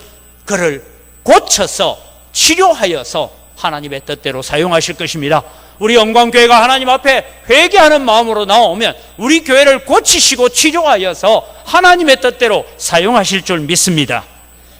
그를 고쳐서 치료하여서 하나님의 뜻대로 사용하실 것입니다. 우리 영광교회가 하나님 앞에 회개하는 마음으로 나오면 우리 교회를 고치시고 치료하여서 하나님의 뜻대로 사용하실 줄 믿습니다.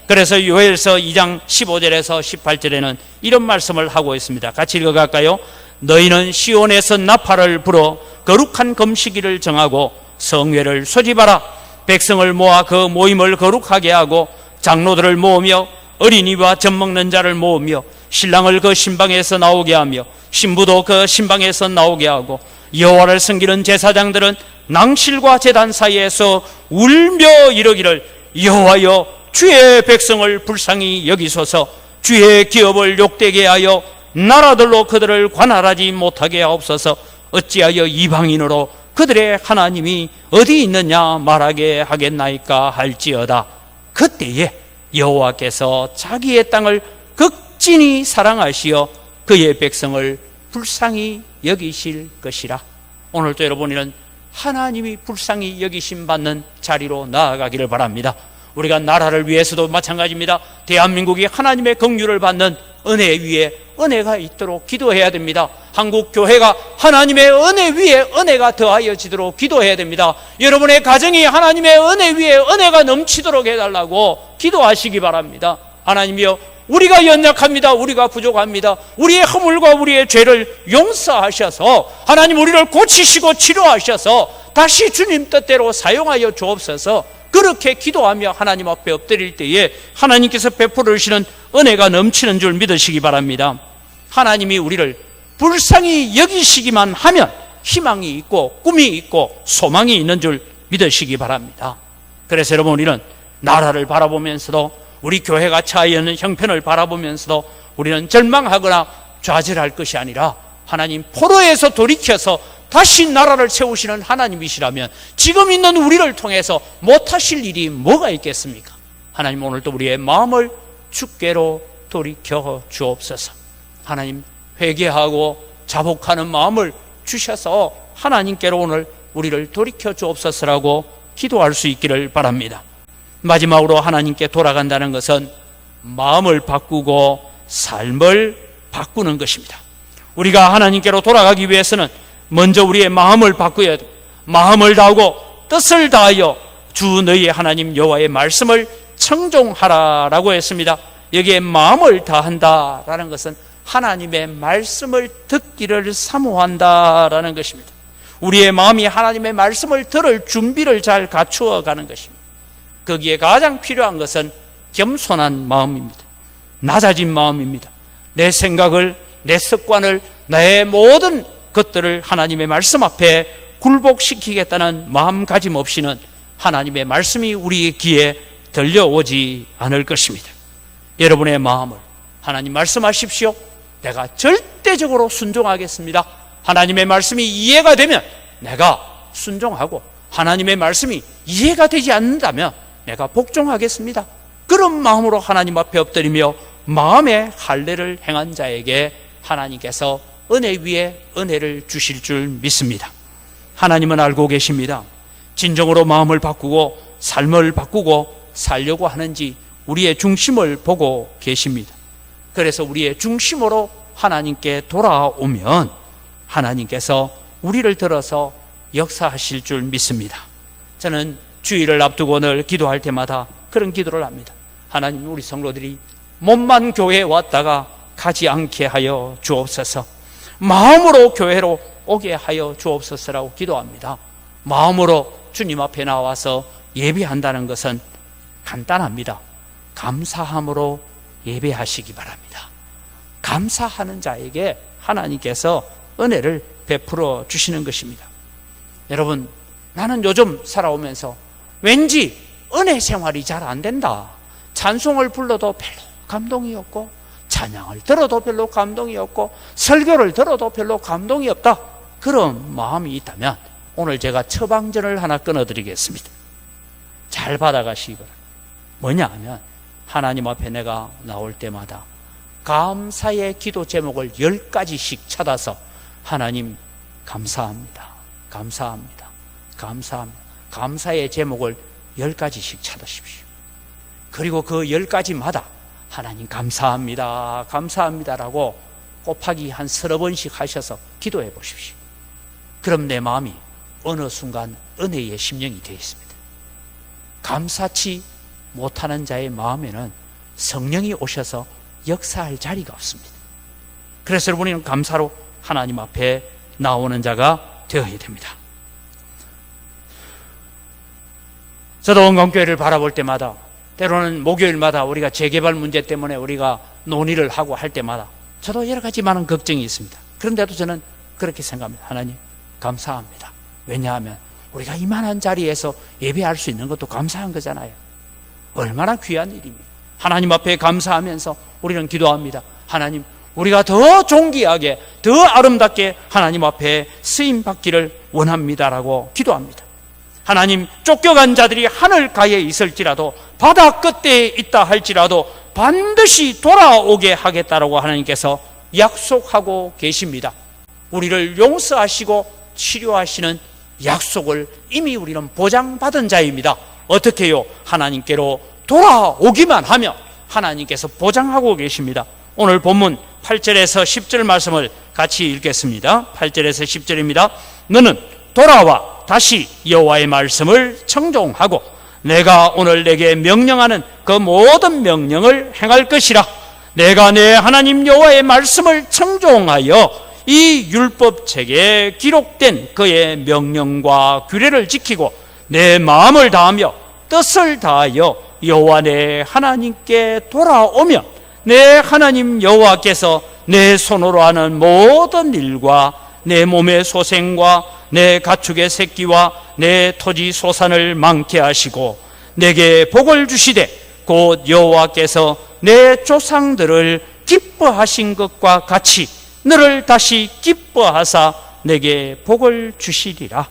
그래서 요엘서 2장 15절에서 18절에는 이런 말씀을 하고 있습니다. 같이 읽어갈까요? 너희는 시온에서 나팔을 불어 거룩한 금식일을 정하고 성회를 소집하라. 백성을 모아 그 모임을 거룩하게 하고 장로들을 모으며 어린이와 젖먹는 자를 모으며 신랑을 그 신방에서 나오게 하며 신부도 그 신방에서 나오게 하고 여호와를 섬기는 제사장들은 낭실과 제단 사이에서 울며 이르기를 여호와여 주의 백성을 불쌍히 여기소서. 주의 기업을 욕되게 하여 나라들로 그들을 관할하지 못하게 하옵소서. 어찌하여 이방인으로 그들의 하나님이 어디 있느냐 말하게 하겠나이까 할지어다. 그때에 여호와께서 자기의 땅을 극진히 사랑하시어 그의 백성을 불쌍히 여기실 것이라. 오늘도 여러분이는 하나님이 불쌍히 여기심 받는 자리로 나아가기를 바랍니다. 우리가 나라를 위해서도 마찬가지입니다. 대한민국이 하나님의 긍휼을 받는 은혜 위에 은혜가 있도록 기도해야 됩니다. 한국 교회가 하나님의 은혜 위에 은혜가 더하여지도록 기도해야 됩니다. 여러분의 가정이 하나님의 은혜 위에 은혜가 넘치도록 해달라고 기도하시기 바랍니다. 하나님이여, 우리가 연약합니다. 우리가 부족합니다. 우리의 허물과 우리의 죄를 용서하셔서 하나님 우리를 고치시고 치료하셔서 다시 주님 뜻대로 사용하여 주옵소서. 그렇게 기도하며 하나님 앞에 엎드릴 때에 하나님께서 베풀어 주시는 은혜가 넘치는 줄 믿으시기 바랍니다. 하나님이 우리를 불쌍히 여기시기만 하면 희망이 있고 꿈이 있고 소망이 있는 줄 믿으시기 바랍니다. 그래서 여러분, 우리는 나라를 바라보면서도 우리 교회가 처해 있는 형편을 바라보면서도 우리는 절망하거나 좌절할 것이 아니라 하나님 포로에서 돌이켜서 다시 나라를 세우시는 하나님이시라면 지금 있는 우리를 통해서 못하실 일이 뭐가 있겠습니까? 하나님, 오늘도 우리의 마음을 주께로 돌이켜 주옵소서. 하나님, 회개하고 자복하는 마음을 주셔서 하나님께로 오늘 우리를 돌이켜 주옵소서라고 기도할 수 있기를 바랍니다. 마지막으로 하나님께 돌아간다는 것은 마음을 바꾸고 삶을 바꾸는 것입니다. 우리가 하나님께로 돌아가기 위해서는 먼저 우리의 마음을 바꾸어야 됩니다. 마음을 다하고 뜻을 다하여 주 너희의 하나님 여호와의 말씀을 청종하라라고 했습니다. 여기에 마음을 다한다라는 것은 하나님의 말씀을 듣기를 사모한다라는 것입니다. 우리의 마음이 하나님의 말씀을 들을 준비를 잘 갖추어 가는 것입니다. 거기에 가장 필요한 것은 겸손한 마음입니다. 낮아진 마음입니다. 내 생각을, 내 습관을, 내 모든 것들을 하나님의 말씀 앞에 굴복시키겠다는 마음가짐 없이는 하나님의 말씀이 우리의 귀에 들려오지 않을 것입니다. 여러분의 마음을 하나님 말씀하십시오. 내가 절대적으로 순종하겠습니다. 하나님의 말씀이 이해가 되면 내가 순종하고, 하나님의 말씀이 이해가 되지 않는다면 내가 복종하겠습니다. 그런 마음으로 하나님 앞에 엎드리며 마음의 할례를 행한 자에게 하나님께서 은혜 위에 은혜를 주실 줄 믿습니다. 하나님은 알고 계십니다. 진정으로 마음을 바꾸고 삶을 바꾸고 살려고 하는지 우리의 중심을 보고 계십니다. 그래서 우리의 중심으로 하나님께 돌아오면 하나님께서 우리를 들어서 역사하실 줄 믿습니다. 저는 주일을 앞두고 늘 기도할 때마다 그런 기도를 합니다. 하나님, 우리 성도들이 몸만 교회에 왔다가 가지 않게 하여 주옵소서. 마음으로 교회로 오게 하여 주옵소서라고 기도합니다. 마음으로 주님 앞에 나와서 예배한다는 것은 간단합니다. 감사함으로 예배하시기 바랍니다. 감사하는 자에게 하나님께서 은혜를 베풀어 주시는 것입니다. 여러분, 나는 요즘 살아오면서 왠지 은혜 생활이 잘 안 된다. 찬송을 불러도 별로 감동이 없고, 찬양을 들어도 별로 감동이 없고, 설교를 들어도 별로 감동이 없다. 그런 마음이 있다면 오늘 제가 처방전을 하나 끊어드리겠습니다. 잘 받아가시기 바랍니다. 뭐냐 하면, 하나님 앞에 내가 나올 때마다 감사의 기도 제목을 10가지씩 찾아서 하나님 감사합니다, 감사합니다, 감사합니다, 감사의 제목을 10가지씩 찾으십시오. 그리고 그 10가지마다 하나님 감사합니다, 감사합니다라고 곱하기 한 30번씩 하셔서 기도해 보십시오. 그럼 내 마음이 어느 순간 은혜의 심령이 되어 있습니다. 감사치 못하는 자의 마음에는 성령이 오셔서 역사할 자리가 없습니다. 그래서 우리는 감사로 하나님 앞에 나오는 자가 되어야 됩니다. 저도 원광교회를 바라볼 때마다, 때로는 목요일마다 우리가 재개발 문제 때문에 우리가 논의를 하고 할 때마다 저도 여러 가지 많은 걱정이 있습니다. 그런데도 저는 그렇게 생각합니다. 하나님 감사합니다. 왜냐하면 우리가 이만한 자리에서 예배할 수 있는 것도 감사한 거잖아요. 얼마나 귀한 일입니다. 하나님 앞에 감사하면서 우리는 기도합니다. 하나님, 우리가 더 존귀하게, 더 아름답게 하나님 앞에 쓰임받기를 원합니다라고 기도합니다. 하나님, 쫓겨간 자들이 하늘가에 있을지라도, 바다 끝에 있다 할지라도 반드시 돌아오게 하겠다라고 하나님께서 약속하고 계십니다. 우리를 용서하시고 치료하시는 약속을 이미 우리는 보장받은 자입니다. 어떻게 해요? 하나님께로 돌아오기만 하면 하나님께서 보장하고 계십니다. 오늘 본문 8절에서 10절 말씀을 같이 읽겠습니다. 8절에서 10절입니다. 너는 돌아와 다시 여호와의 말씀을 청종하고 내가 오늘 내게 명령하는 그 모든 명령을 행할 것이라. 내가 내 하나님 여호와의 말씀을 청종하여 이 율법책에 기록된 그의 명령과 규례를 지키고 내 마음을 다하며 뜻을 다하여 여호와 내 하나님께 돌아오면 내 하나님 여호와께서 내 손으로 하는 모든 일과 내 몸의 소생과 내 가축의 새끼와 내 토지 소산을 많게 하시고 내게 복을 주시되 곧 여호와께서 내 조상들을 기뻐하신 것과 같이 너를 다시 기뻐하사 내게 복을 주시리라.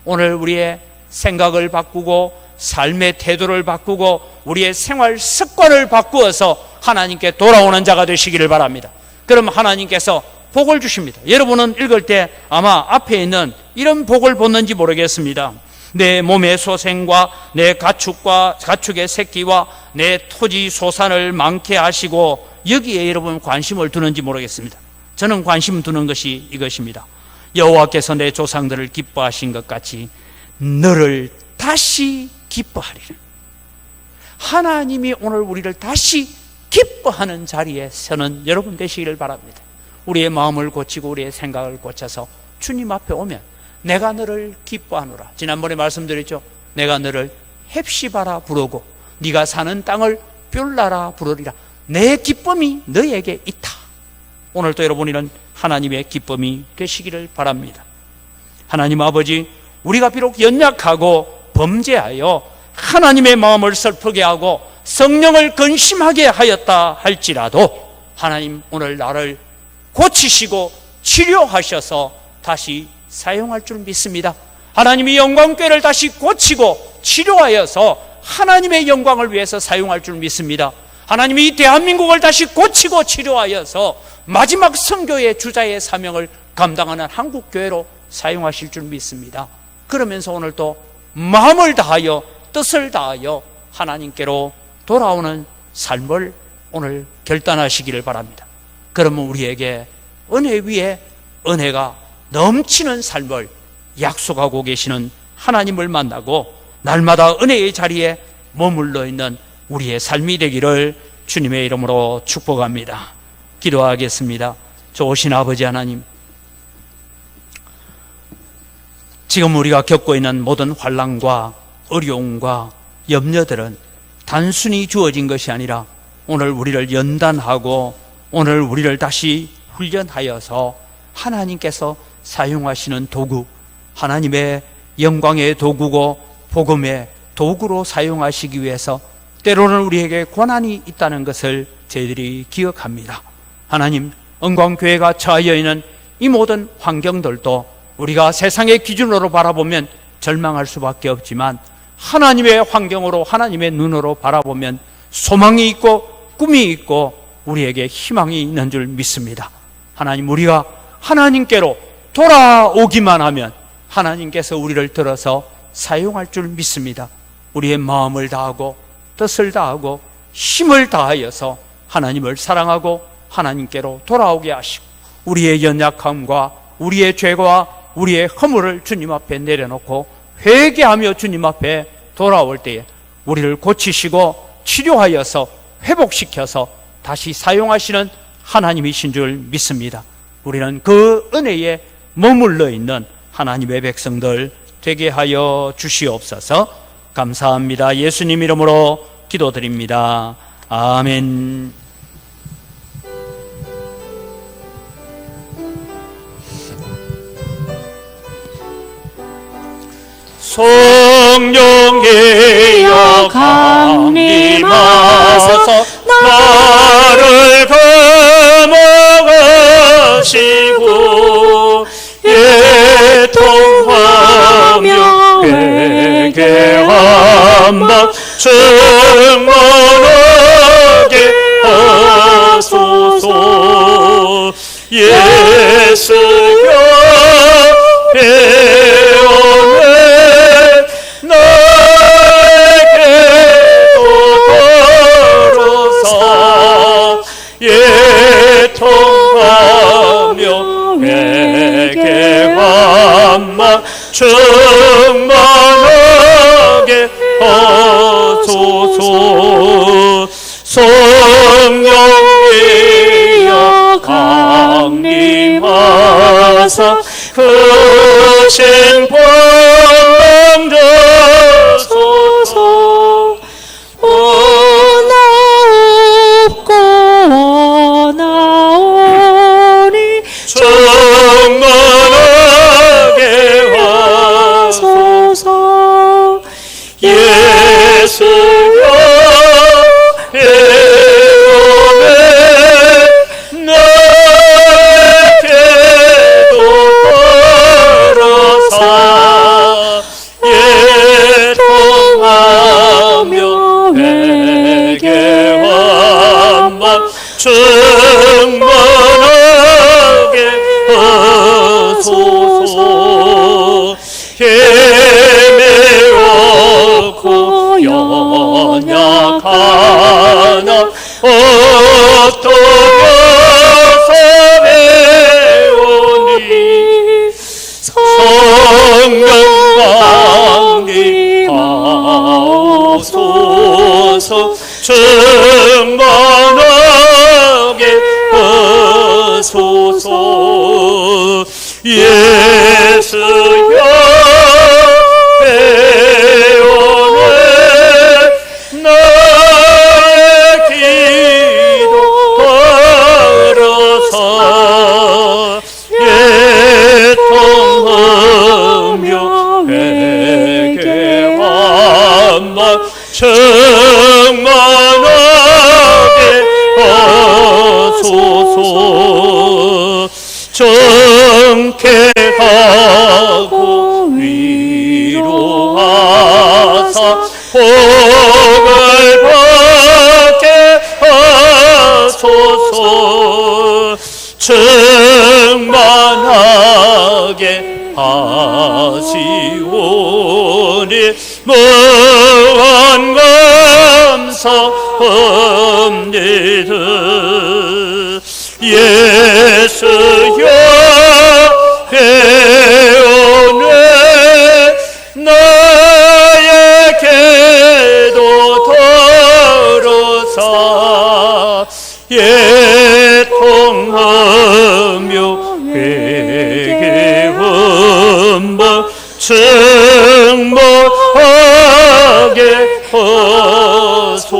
오늘 우리의 생각을 바꾸고 삶의 태도를 바꾸고 우리의 생활 습관을 바꾸어서 하나님께 돌아오는 자가 되시기를 바랍니다. 그럼 하나님께서 복을 주십니다. 여러분은 읽을 때 아마 앞에 있는 이런 복을 보는지 모르겠습니다. 내 몸의 소생과 내 가축의 새끼와 내 토지 소산을 많게 하시고, 여기에 여러분 관심을 두는지 모르겠습니다. 저는 관심 두는 것이 이것입니다. 여호와께서 내 조상들을 기뻐하신 것 같이 너를 다시 기뻐하리라. 하나님이 오늘 우리를 다시 기뻐하는 자리에 서는 여러분 되시기를 바랍니다. 우리의 마음을 고치고 우리의 생각을 고쳐서 주님 앞에 오면 내가 너를 기뻐하노라. 지난번에 말씀드렸죠. 내가 너를 헵시바라 부르고 네가 사는 땅을 뷸라라 부르리라. 내 기쁨이 너에게 있다. 오늘도 여러분이는 하나님의 기쁨이 되시기를 바랍니다. 하나님 아버지, 우리가 비록 연약하고 범죄하여 하나님의 마음을 슬프게 하고 성령을 근심하게 하였다 할지라도 하나님 오늘 나를 고치시고 치료하셔서 다시 사용할 줄 믿습니다. 하나님이 영광교회를 다시 고치고 치료하여서 하나님의 영광을 위해서 사용할 줄 믿습니다. 하나님이 이 대한민국을 다시 고치고 치료하여서 마지막 선교의 주자의 사명을 감당하는 한국교회로 사용하실 줄 믿습니다. 그러면서 오늘도 마음을 다하여 뜻을 다하여 하나님께로 돌아오는 삶을 오늘 결단하시기를 바랍니다. 그러면 우리에게 은혜 위에 은혜가 넘치는 삶을 약속하고 계시는 하나님을 만나고 날마다 은혜의 자리에 머물러 있는 우리의 삶이 되기를 주님의 이름으로 축복합니다. 기도하겠습니다. 좋으신 아버지 하나님, 지금 우리가 겪고 있는 모든 환난과 어려움과 염려들은 단순히 주어진 것이 아니라 오늘 우리를 연단하고 오늘 우리를 다시 훈련하여서 하나님께서 사용하시는 도구, 하나님의 영광의 도구고 복음의 도구로 사용하시기 위해서 때로는 우리에게 고난이 있다는 것을 저희들이 기억합니다. 하나님, 은광교회가 처하여 있는 이 모든 환경들도 우리가 세상의 기준으로 바라보면 절망할 수밖에 없지만 하나님의 환경으로, 하나님의 눈으로 바라보면 소망이 있고 꿈이 있고 우리에게 희망이 있는 줄 믿습니다. 하나님, 우리가 하나님께로 돌아오기만 하면 하나님께서 우리를 들어서 사용할 줄 믿습니다. 우리의 마음을 다하고 뜻을 다하고 힘을 다하여서 하나님을 사랑하고 하나님께로 돌아오게 하시고 우리의 연약함과 우리의 죄와 우리의 허물을 주님 앞에 내려놓고 회개하며 주님 앞에 돌아올 때에 우리를 고치시고 치료하여서 회복시켜서 다시 사용하시는 하나님이신 줄 믿습니다. 우리는 그 은혜에 머물러 있는 하나님의 백성들 되게 하여 주시옵소서. 감사합니다. 예수님 이름으로 기도드립니다. 아멘. 성령이여 강림하사 나를 감화하시고 애통하며 회개한 바 충만하게 하소서. 예수여 배원해 나에게도 걸어서 애통하며 회개한 마 충만하게 하소서. 성령이여 강림하사 그 신봉 주소서. 원하옵고 원하오니 충만하게 하소서. 예수여 배움에 나에게도 걸어서 애통하며 회개한 바 충만하게 하소서. 헤매었고 연약하나 어떠여서 배우니 성령 강림하옵소서. 충만하게 하소서. 예수여 배원해 나의 기도 들어서 애통하며 회개한 바 충만하게 하소서. 정케하고 위로하사 복을 받게 하소서. 충만하게 하시오니 무한 감사합니다. 예수여 배원해 나에게도 들어서 애통하며 회개한 바 충만하게 하소서.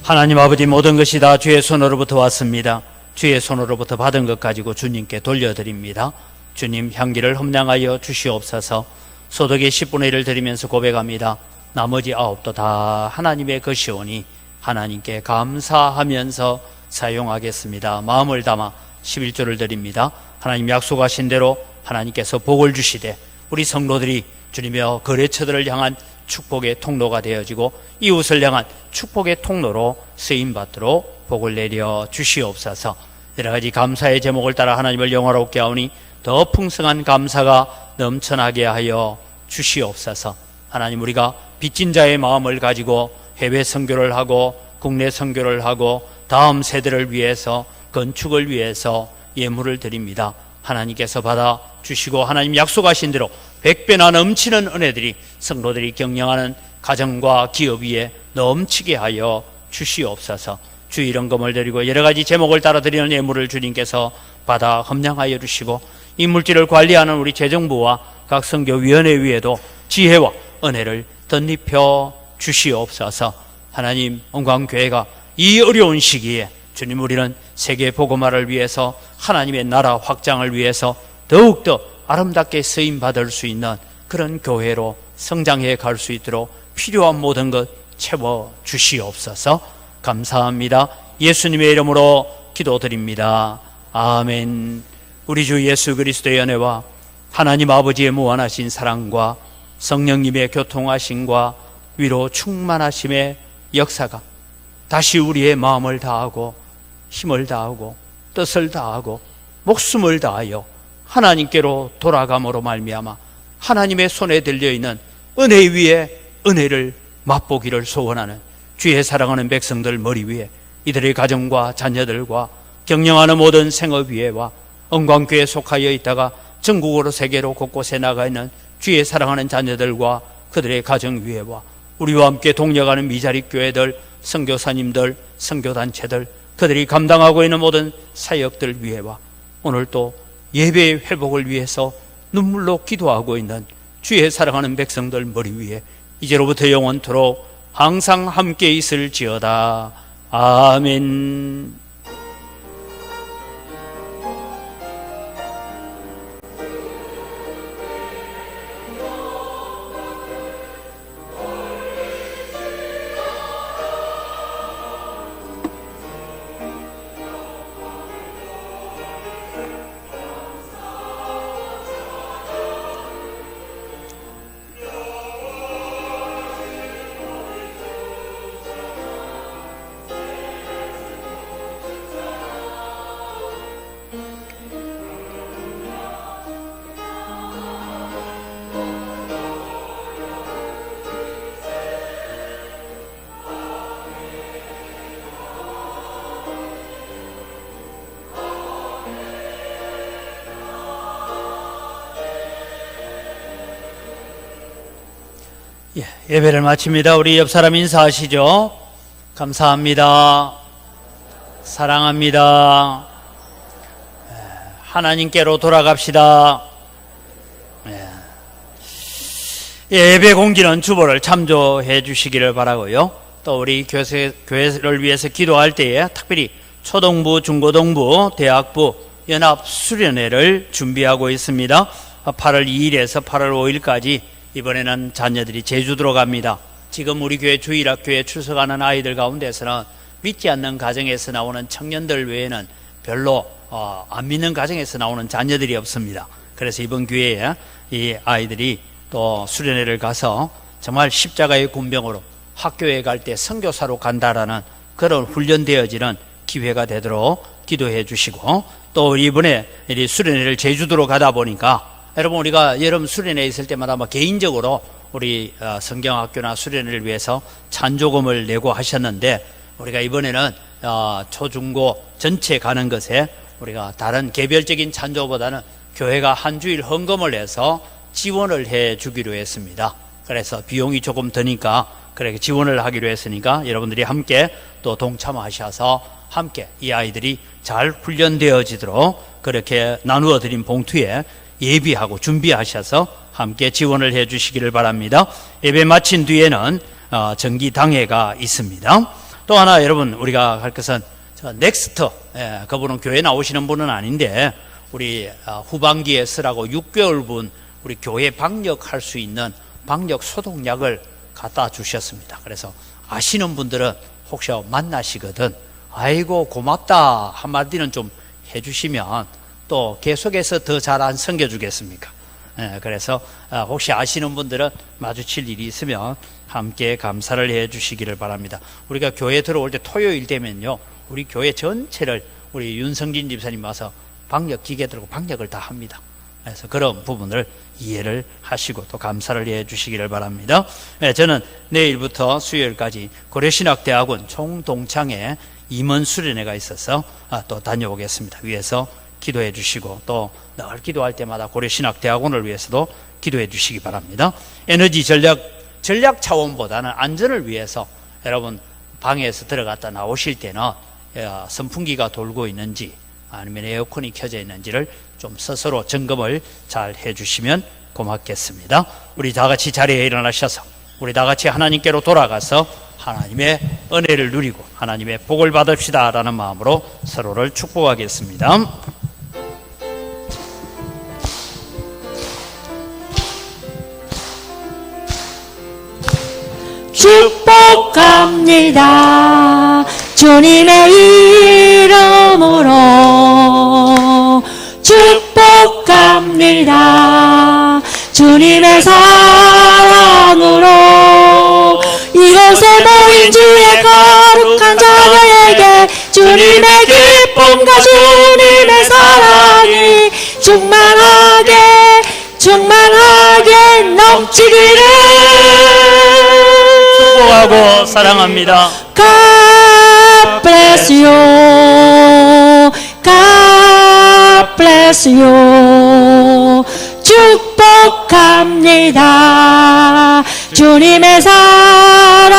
하나님 아버지, 모든 것이 다 주의 손으로부터 왔습니다. 주의 손으로부터 받은 것 가지고 주님께 돌려드립니다. 주님, 향기를 흠량하여 주시옵소서. 소득의 10분의 1을 드리면서 고백합니다. 나머지 9도 다 하나님의 것이오니 하나님께 감사하면서 사용하겠습니다. 마음을 담아 11조를 드립니다. 하나님 약속하신 대로 하나님께서 복을 주시되 우리 성도들이 주님의 거래처들을 향한 축복의 통로가 되어지고 이웃을 향한 축복의 통로로 쓰임받도록 복을 내려 주시옵소서. 여러 가지 감사의 제목을 따라 하나님을 영화롭게 하오니 더 풍성한 감사가 넘쳐나게 하여 주시옵소서. 하나님, 우리가 빚진 자의 마음을 가지고 해외 선교를 하고 국내 선교를 하고 다음 세대를 위해서, 건축을 위해서 예물을 드립니다. 하나님께서 받아 주시고 하나님 약속하신 대로 100배나 넘치는 은혜들이 성도들이 경영하는 가정과 기업 위에 넘치게 하여 주시옵소서. 주일헌금을 드리고 여러 가지 제목을 따라 드리는 예물을 주님께서 받아 험량하여 주시고, 이 물질을 관리하는 우리 재정부와 각 선교위원회 위에도 지혜와 은혜를 덧입혀 주시옵소서. 하나님, 온광교회가 이 어려운 시기에 주님, 우리는 세계 복음화를 위해서, 하나님의 나라 확장을 위해서 더욱더 아름답게 쓰임받을 수 있는 그런 교회로 성장해 갈 수 있도록 필요한 모든 것 채워 주시옵소서. 감사합니다. 예수님의 이름으로 기도드립니다. 아멘. 우리 주 예수 그리스도의 은혜와 하나님 아버지의 무한하신 사랑과 성령님의 교통하심과 위로 충만하심의 역사가 다시 우리의 마음을 다하고 힘을 다하고 뜻을 다하고 목숨을 다하여 하나님께로 돌아감으로 말미암아 하나님의 손에 들려있는 은혜 위에 은혜를 맛보기를 소원하는 주의 사랑하는 백성들 머리 위에, 이들의 가정과 자녀들과 경영하는 모든 생업위에와 은광교회에 속하여 있다가 전국으로 세계로 곳곳에 나가 있는 주의 사랑하는 자녀들과 그들의 가정 위에와 우리와 함께 동력하는 미자리 교회들, 선교사님들, 선교단체들, 그들이 감당하고 있는 모든 사역들 위에와 오늘 또 예배의 회복을 위해서 눈물로 기도하고 있는 주의 사랑하는 백성들 머리 위에 이제로부터 영원토록 항상 함께 있을지어다. 아멘. 예배를 마칩니다. 우리 옆 사람 인사하시죠. 감사합니다. 사랑합니다. 하나님께로 돌아갑시다. 예배 공지는 주보를 참조해 주시기를 바라고요. 또 우리 교회를 위해서 기도할 때에 특별히 초등부, 중고등부, 대학부 연합 수련회를 준비하고 있습니다. 8월 2일에서 8월 5일까지 이번에는 자녀들이 제주도로 갑니다. 지금 우리 교회 주일학교에 출석하는 아이들 가운데서는 믿지 않는 가정에서 나오는 청년들 외에는 별로 안 믿는 가정에서 나오는 자녀들이 없습니다. 그래서 이번 기회에 이 아이들이 또 수련회를 가서 정말 십자가의 군병으로 학교에 갈 때 선교사로 간다라는 그런 훈련되어지는 기회가 되도록 기도해 주시고, 또 이번에 이 수련회를 제주도로 가다 보니까 여러분, 우리가 여름 수련회 있을 때마다 개인적으로 우리 성경학교나 수련회를 위해서 찬조금을 내고 하셨는데, 우리가 이번에는 초중고 전체 가는 것에 우리가 다른 개별적인 찬조보다는 교회가 한 주일 헌금을 해서 지원을 해 주기로 했습니다. 그래서 비용이 조금 드니까 그렇게 지원을 하기로 했으니까 여러분들이 함께 또 동참하셔서 함께 이 아이들이 잘 훈련되어지도록 그렇게 나누어 드린 봉투에 예비하고 준비하셔서 함께 지원을 해 주시기를 바랍니다. 예배 마친 뒤에는 정기당회가 있습니다. 또 하나 여러분, 우리가 할 것은 넥스트, 그분은 교회 나오시는 분은 아닌데 우리 후반기에 쓰라고 6개월분 우리 교회 방역할 수 있는 방역 소독약을 갖다 주셨습니다. 그래서 아시는 분들은 혹시 만나시거든 아이고 고맙다 한마디는 좀 해주시면 또 계속해서 더 잘 안 섬겨주겠습니까? 그래서 혹시 아시는 분들은 마주칠 일이 있으면 함께 감사를 해 주시기를 바랍니다. 우리가 교회 들어올 때 토요일 되면요, 우리 교회 전체를 우리 윤성진 집사님 와서 방역 기계 들고 방역을 다 합니다. 그래서 그런 부분을 이해를 하시고 또 감사를 해 주시기를 바랍니다. 저는 내일부터 수요일까지 고려신학대학원 총동창회 임원 수련회가 있어서 또 다녀오겠습니다. 위해서 기도해 주시고 또 늘 기도할 때마다 고려신학대학원을 위해서도 기도해 주시기 바랍니다. 에너지 전략 차원보다는 안전을 위해서 여러분 방에서 들어갔다 나오실 때는 선풍기가 돌고 있는지 아니면 에어컨이 켜져 있는지를 좀 스스로 점검을 잘 해주시면 고맙겠습니다. 우리 다 같이 자리에 일어나셔서 우리 다 같이 하나님께로 돌아가서 하나님의 은혜를 누리고 하나님의 복을 받읍시다라는 마음으로 서로를 축복하겠습니다. 축복합니다. 주님의 이름으로 축복합니다. 주님의 사랑으로 이곳에 모인 주의 거룩한 자녀에게 주님의 기쁨과 주님의 사랑이 충만하게 넘치기를 축복하고 사랑합니다. God bless you. God bless you. 축복합니다. 주님의 사랑